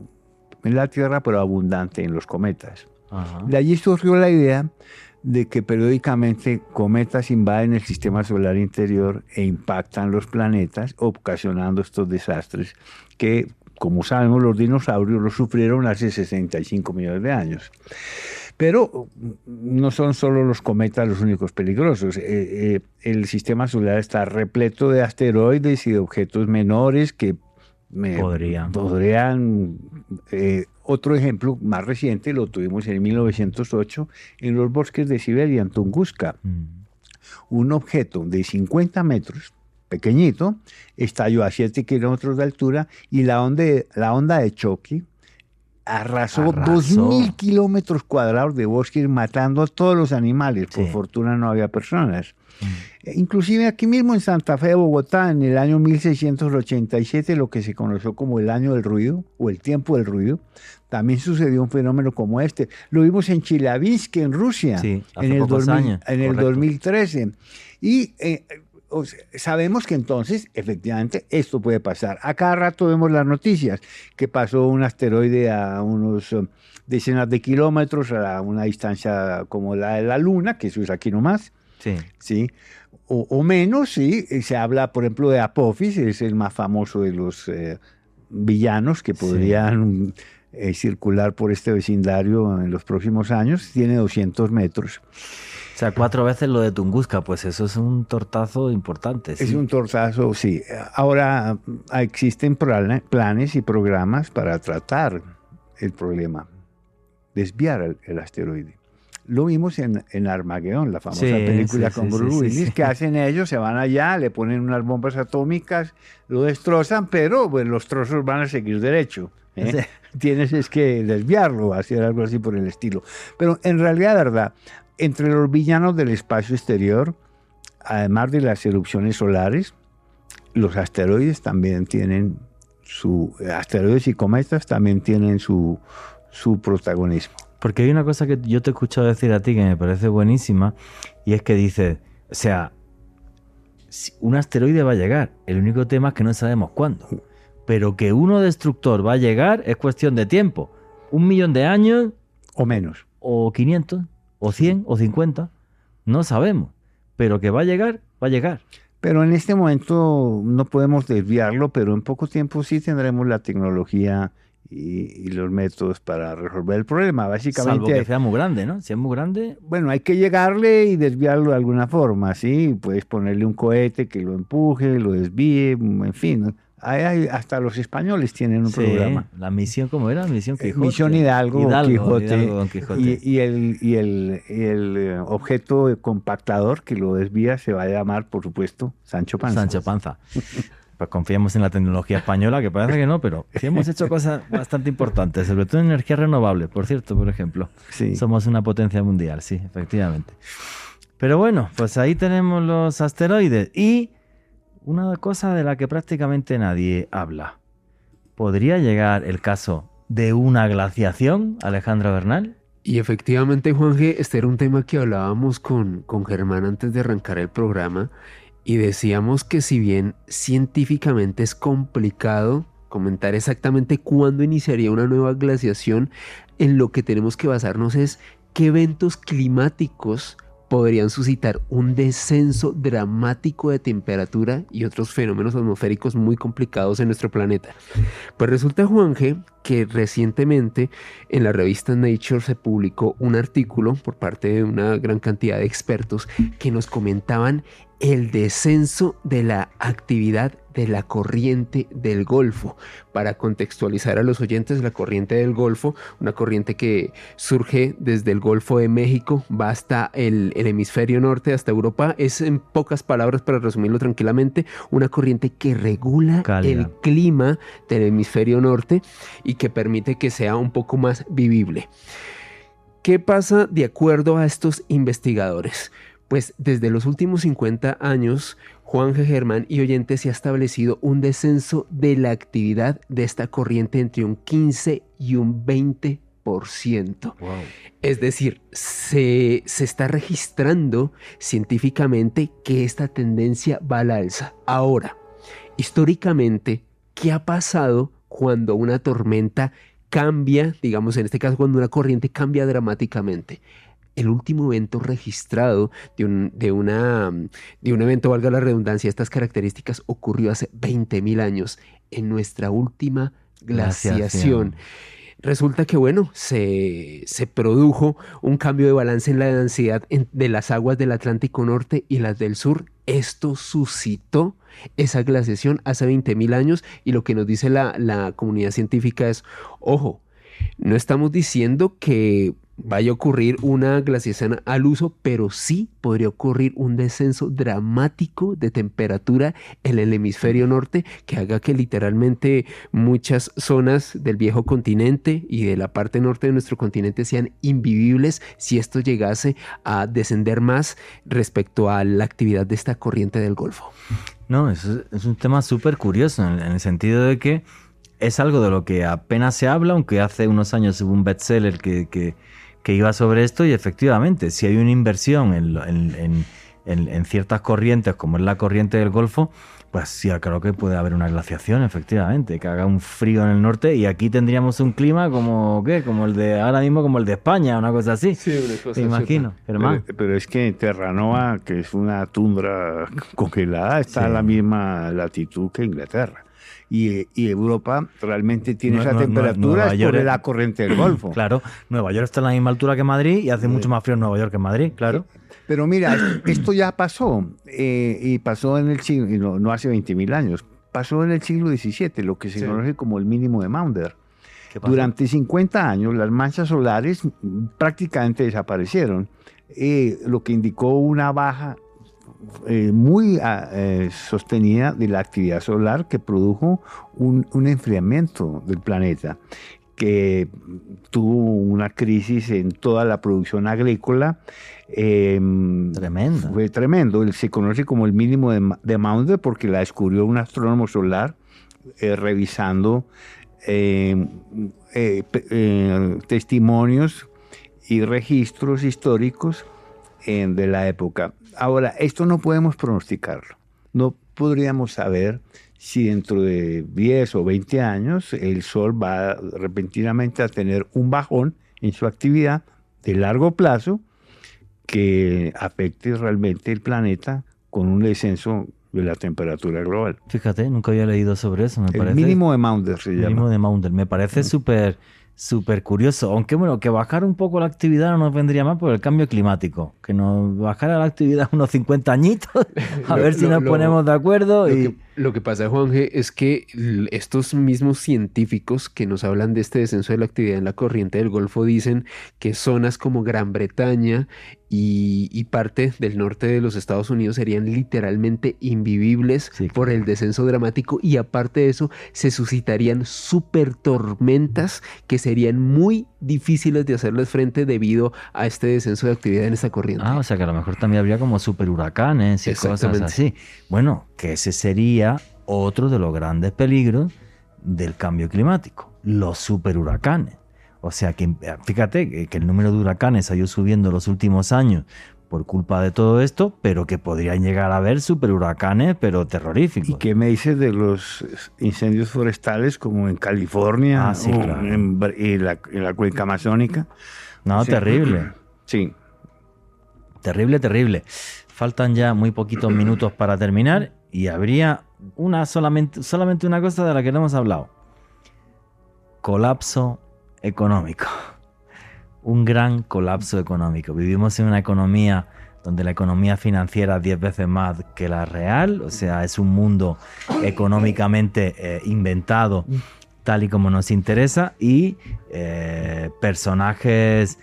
en la Tierra, pero abundante en los cometas. Uh-huh. De allí surgió la idea de que periódicamente cometas invaden el sistema solar interior e impactan los planetas, ocasionando estos desastres que, como sabemos, los dinosaurios los sufrieron hace 65 millones de años. Pero no son solo los cometas los únicos peligrosos. El sistema solar está repleto de asteroides y de objetos menores que podrían otro ejemplo más reciente lo tuvimos en 1908 en los bosques de Siberia, en Tunguska. Un objeto de 50 metros, pequeñito, estalló a 7 kilómetros de altura y la onda de choque arrasó 2.000 kilómetros cuadrados de bosques, matando a todos los animales. Sí. Por fortuna no había personas. Inclusive aquí mismo en Santa Fe de Bogotá, en el año 1687, lo que se conoció como el año del ruido o el tiempo del ruido, también sucedió un fenómeno como este. Lo vimos en Chelyabinsk, en Rusia, sí, en el 2013. Y sabemos que entonces, efectivamente, esto puede pasar. A cada rato vemos las noticias, que pasó un asteroide a unos decenas de kilómetros, a una distancia como la de la Luna, que eso es aquí nomás. Sí. ¿Sí? O menos, sí. Se habla, por ejemplo, de Apophis, es el más famoso de los villanos que podrían circular por este vecindario en los próximos años. Tiene 200 metros. O sea, 4 veces lo de Tunguska, pues eso es un tortazo importante. ¿Sí? Es un tortazo, sí. Ahora existen planes y programas para tratar el problema, desviar el asteroide. Lo vimos en Armagedón, la famosa película con Bruce Willis, que hacen ellos, se van allá, le ponen unas bombas atómicas, lo destrozan, pero pues, los trozos van a seguir derecho. Sí. Tienes es que desviarlo, hacer algo así por el estilo. Pero en realidad, verdad, entre los villanos del espacio exterior, además de las erupciones solares, los asteroides también tienen asteroides y cometas también tienen su protagonismo. Porque hay una cosa que yo te he escuchado decir a ti que me parece buenísima, y es que dices, o sea, un asteroide va a llegar, el único tema es que no sabemos cuándo, pero que uno destructor va a llegar es cuestión de tiempo, 1.000.000 de años o menos, o 500, o 100, o 50, no sabemos, pero que va a llegar, va a llegar. Pero en este momento no podemos desviarlo, pero en poco tiempo sí tendremos la tecnología y los métodos para resolver el problema. Básicamente, salvo que sea muy grande, ¿no? Si es muy grande... Bueno, hay que llegarle y desviarlo de alguna forma, ¿sí? Puedes ponerle un cohete que lo empuje, lo desvíe, en fin. Hasta los españoles tienen un programa. La misión, ¿cómo era? Misión Quijote. Misión Hidalgo Quijote. Don Quijote. Y el objeto compactador que lo desvía se va a llamar, por supuesto, Sancho Panza. Sancho Panza. Pues confiamos en la tecnología española, que parece que no, pero sí hemos hecho cosas bastante importantes, sobre todo en energía renovable, por cierto, por ejemplo. Sí. Somos una potencia mundial, sí, efectivamente. Pero bueno, pues ahí tenemos los asteroides y una cosa de la que prácticamente nadie habla. ¿Podría llegar el caso de una glaciación, Alejandro Bernal? Y efectivamente, Juan G., este era un tema que hablábamos con Germán antes de arrancar el programa. Y decíamos que si bien científicamente es complicado comentar exactamente cuándo iniciaría una nueva glaciación, en lo que tenemos que basarnos es qué eventos climáticos podrían suscitar un descenso dramático de temperatura y otros fenómenos atmosféricos muy complicados en nuestro planeta. Pues resulta, Juanje, que recientemente en la revista Nature se publicó un artículo por parte de una gran cantidad de expertos que nos comentaban el descenso de la actividad de la corriente del Golfo. Para contextualizar a los oyentes, la corriente del Golfo, una corriente que surge desde el Golfo de México, va hasta el hemisferio norte, hasta Europa, es, en pocas palabras, para resumirlo tranquilamente, una corriente que regula el clima del hemisferio norte y que permite que sea un poco más vivible. ¿Qué pasa de acuerdo a estos investigadores? Pues desde los últimos 50 años, Juanje, Germán y oyentes, se ha establecido un descenso de la actividad de esta corriente entre un 15 y un 20%. Wow. Es decir, se está registrando científicamente que esta tendencia va a la alza. Ahora, históricamente, ¿qué ha pasado cuando una tormenta cambia? Digamos, en este caso, cuando una corriente cambia dramáticamente. El último evento registrado de un evento, valga la redundancia, estas características, ocurrió hace 20.000 años, en nuestra última glaciación. Resulta que, bueno, se produjo un cambio de balance en la densidad de las aguas del Atlántico Norte y las del Sur. Esto suscitó esa glaciación hace 20.000 años, y lo que nos dice la comunidad científica es, ojo, no estamos diciendo que vaya a ocurrir una glaciación al uso, pero sí podría ocurrir un descenso dramático de temperatura en el hemisferio norte que haga que literalmente muchas zonas del viejo continente y de la parte norte de nuestro continente sean invivibles si esto llegase a descender más respecto a la actividad de esta corriente del Golfo. No, es un tema súper curioso en el sentido de que es algo de lo que apenas se habla, aunque hace unos años hubo un bestseller que iba sobre esto, y efectivamente, si hay una inversión en ciertas corrientes, como es la corriente del Golfo, pues sí, claro que puede haber una glaciación, efectivamente, que haga un frío en el norte, y aquí tendríamos un clima como el de ahora mismo, como el de España, una cosa así. Sí, una cosa. Me imagino, Germán. Pero es que Terranova, que es una tundra congelada, está a la misma latitud que Inglaterra. Y Europa realmente tiene esa temperatura por la corriente del Golfo. Claro, Nueva York está a la misma altura que Madrid y hace mucho más frío en Nueva York que en Madrid, claro. Pero mira, esto ya pasó, y pasó en el siglo, no hace 20.000 años, pasó en el siglo XVII, lo que se conoce como el mínimo de Maunder. Durante 50 años las manchas solares prácticamente desaparecieron, lo que indicó una baja muy sostenida de la actividad solar, que produjo un enfriamiento del planeta, que tuvo una crisis en toda la producción agrícola. Tremendo. Fue tremendo. Se conoce como el mínimo de Maunder porque la descubrió un astrónomo solar revisando testimonios y registros históricos de la época. Ahora, esto no podemos pronosticarlo. No podríamos saber si dentro de 10 o 20 años el Sol va repentinamente a tener un bajón en su actividad de largo plazo que afecte realmente el planeta con un descenso de la temperatura global. Fíjate, nunca había leído sobre eso, me parece. El mínimo de Maunder se llama. El mínimo de Maunder, me parece súper curioso, aunque bueno, que bajara un poco la actividad no nos vendría mal por el cambio climático, que nos bajara la actividad unos 50 añitos, a ver si nos ponemos de acuerdo. Lo que pasa, Juanje, es que estos mismos científicos que nos hablan de este descenso de la actividad en la corriente del Golfo dicen que zonas como Gran Bretaña y parte del norte de los Estados Unidos serían literalmente invivibles por el descenso dramático, y aparte de eso se suscitarían super tormentas que serían muy difíciles de hacerles frente debido a este descenso de actividad en esta corriente. O sea que a lo mejor también habría como super huracanes y cosas así. Bueno, que ese sería otro de los grandes peligros del cambio climático, los super huracanes. O sea que fíjate que el número de huracanes ha ido subiendo en los últimos años por culpa de todo esto, pero que podrían llegar a haber super huracanes, pero terroríficos. ¿Y qué me dices de los incendios forestales como en California claro. en la cuenca amazónica? No, terrible. Sí. Terrible, terrible. Faltan ya muy poquitos minutos para terminar y habría solamente una cosa de la que no hemos hablado. Colapso económico. Un gran colapso económico. Vivimos en una economía donde la economía financiera es 10 veces más que la real, o sea, es un mundo económicamente inventado tal y como nos interesa, y personajes,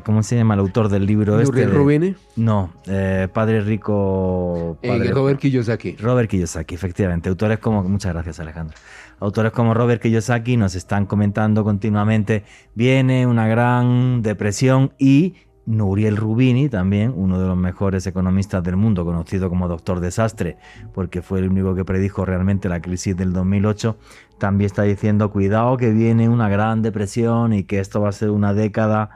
¿cómo se llama el autor del libro este? ¿Nouriel Roubini? No, Padre Rico... Robert Kiyosaki. Robert Kiyosaki, efectivamente. Autores como... Muchas gracias, Alejandro. Autores como Robert Kiyosaki nos están comentando continuamente, viene una gran depresión, y Nouriel Roubini, también uno de los mejores economistas del mundo, conocido como Doctor Desastre, porque fue el único que predijo realmente la crisis del 2008, también está diciendo, cuidado que viene una gran depresión y que esto va a ser una década,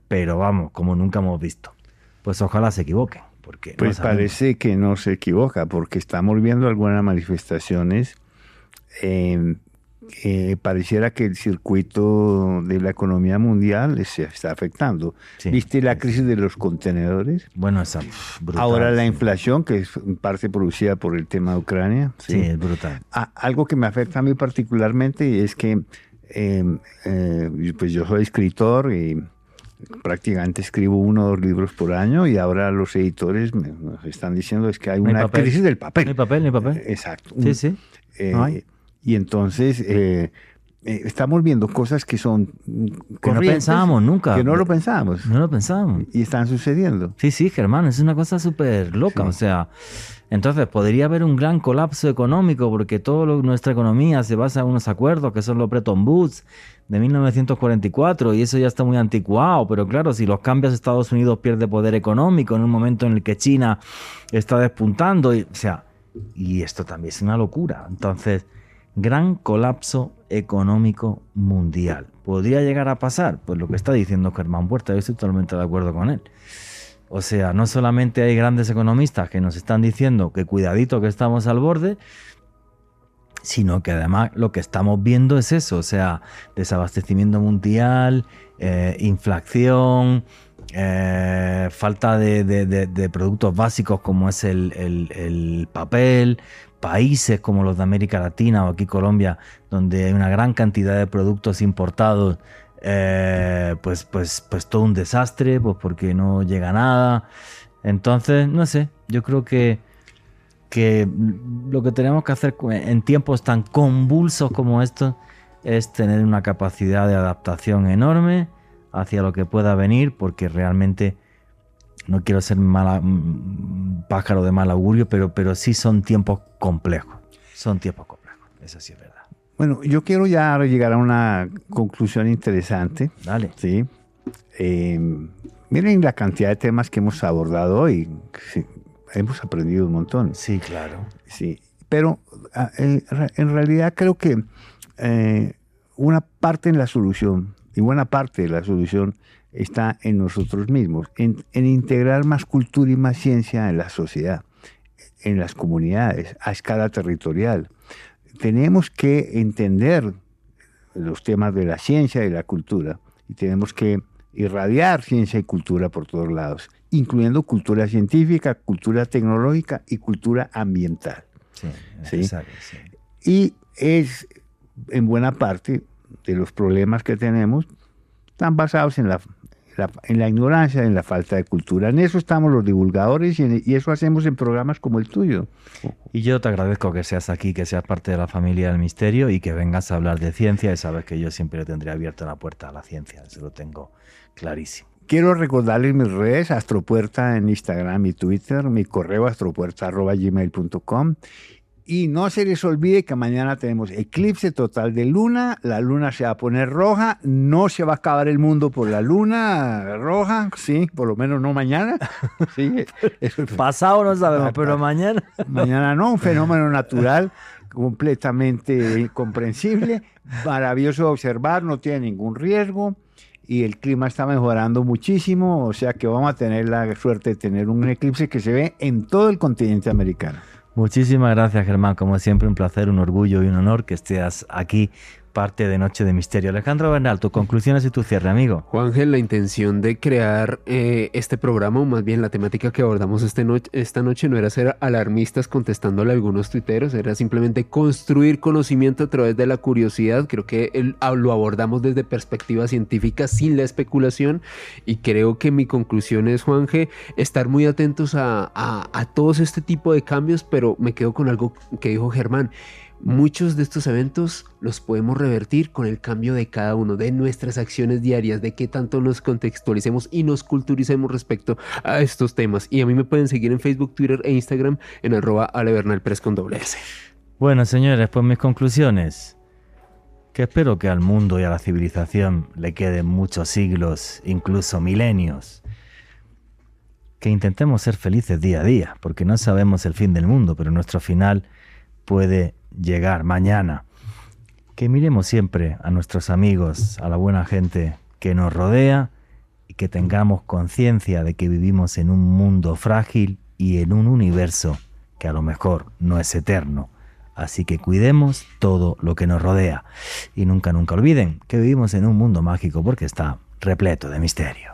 pero vamos, como nunca hemos visto. Pues ojalá se equivoquen. Porque pues no parece que no se equivoca, porque estamos viendo algunas manifestaciones. Pareciera que el circuito de la economía mundial se está afectando. Sí, ¿viste la crisis de los contenedores? Bueno, esa brutal. Ahora la inflación, que es en parte producida por el tema de Ucrania. Sí, es brutal. Algo que me afecta a mí particularmente es que pues yo soy escritor y prácticamente escribo 1 o 2 libros por año, y ahora los editores nos están diciendo es que hay una crisis del papel. No hay papel, no hay papel. Exacto. Sí, sí. Y entonces estamos viendo cosas que son que no pensábamos nunca. Que no lo pensábamos. No lo pensábamos. Y están sucediendo. Sí, sí, Germán, es una cosa súper loca. Sí. O sea, entonces podría haber un gran colapso económico porque toda nuestra economía se basa en unos acuerdos que son los Bretton Woods de 1944, y eso ya está muy anticuado. Pero claro, si los cambios, Estados Unidos pierde poder económico en un momento en el que China está despuntando. Y esto también es una locura. Entonces, gran colapso económico mundial. ¿Podría llegar a pasar? Pues lo que está diciendo Germán Puerta, yo estoy totalmente de acuerdo con él. O sea, no solamente hay grandes economistas que nos están diciendo que cuidadito que estamos al borde, sino que además lo que estamos viendo es eso, o sea, desabastecimiento mundial, inflación, falta de productos básicos como es el papel, países como los de América Latina o aquí Colombia, donde hay una gran cantidad de productos importados, pues todo un desastre, pues porque no llega nada. Entonces, no sé, yo creo que lo que tenemos que hacer en tiempos tan convulsos como estos es tener una capacidad de adaptación enorme hacia lo que pueda venir, porque realmente no quiero ser pájaro de mal augurio, pero sí son tiempos complejos. Son tiempos complejos, eso sí es verdad. Bueno, yo quiero ya llegar a una conclusión interesante. Dale. Sí. Miren la cantidad de temas que hemos abordado hoy. Sí, hemos aprendido un montón. Sí, claro. Sí, pero en realidad creo que una parte en la solución, y buena parte de la solución, está en nosotros mismos, en integrar más cultura y más ciencia en la sociedad, en las comunidades, a escala territorial. Tenemos que entender los temas de la ciencia y la cultura, y tenemos que irradiar ciencia y cultura por todos lados, incluyendo cultura científica, cultura tecnológica y cultura ambiental. Sí, necesario, ¿sí? Y es, en buena parte, de los problemas que tenemos, están basados en la ignorancia, en la falta de cultura. En eso estamos los divulgadores y eso hacemos en programas como el tuyo. Y yo te agradezco que seas aquí, que seas parte de la familia del misterio y que vengas a hablar de ciencia, y sabes que yo siempre tendré abierta la puerta a la ciencia, eso lo tengo clarísimo. Quiero recordarles mis redes, Astropuerta en Instagram y Twitter, mi correo astropuerta@gmail.com. Y no se les olvide que mañana tenemos eclipse total de luna, la luna se va a poner roja, no se va a acabar el mundo por la luna roja, sí, por lo menos no mañana. Sí, eso es pasado no sabemos, pero mañana. Mañana no, un fenómeno natural completamente comprensible, maravilloso de observar, no tiene ningún riesgo y el clima está mejorando muchísimo, o sea que vamos a tener la suerte de tener un eclipse que se ve en todo el continente americano. Muchísimas gracias, Germán. Como siempre, un placer, un orgullo y un honor que estés aquí parte de Noche de Misterio. Alejandro Bernal, tus conclusiones y tu cierre, amigo. Juángel, la intención de crear este programa, o más bien la temática que abordamos esta noche, no era ser alarmistas contestándole a algunos tuiteros, era simplemente construir conocimiento a través de la curiosidad. Creo que lo abordamos desde perspectiva científica, sin la especulación, y creo que mi conclusión es, Juanje, estar muy atentos a todos este tipo de cambios, pero me quedo con algo que dijo Germán. Muchos de estos eventos los podemos revertir con el cambio de cada uno, de nuestras acciones diarias, de qué tanto nos contextualicemos y nos culturicemos respecto a estos temas. Y a mí me pueden seguir en Facebook, Twitter e Instagram en @alebernalpress con @. Bueno, señores, pues mis conclusiones. Que espero que al mundo y a la civilización le queden muchos siglos, incluso milenios. Que intentemos ser felices día a día, porque no sabemos el fin del mundo, pero nuestro final puede llegar mañana. Que miremos siempre a nuestros amigos, a la buena gente que nos rodea, y que tengamos conciencia de que vivimos en un mundo frágil y en un universo que a lo mejor no es eterno. Así que cuidemos todo lo que nos rodea. Y nunca olviden que vivimos en un mundo mágico porque está repleto de misterio.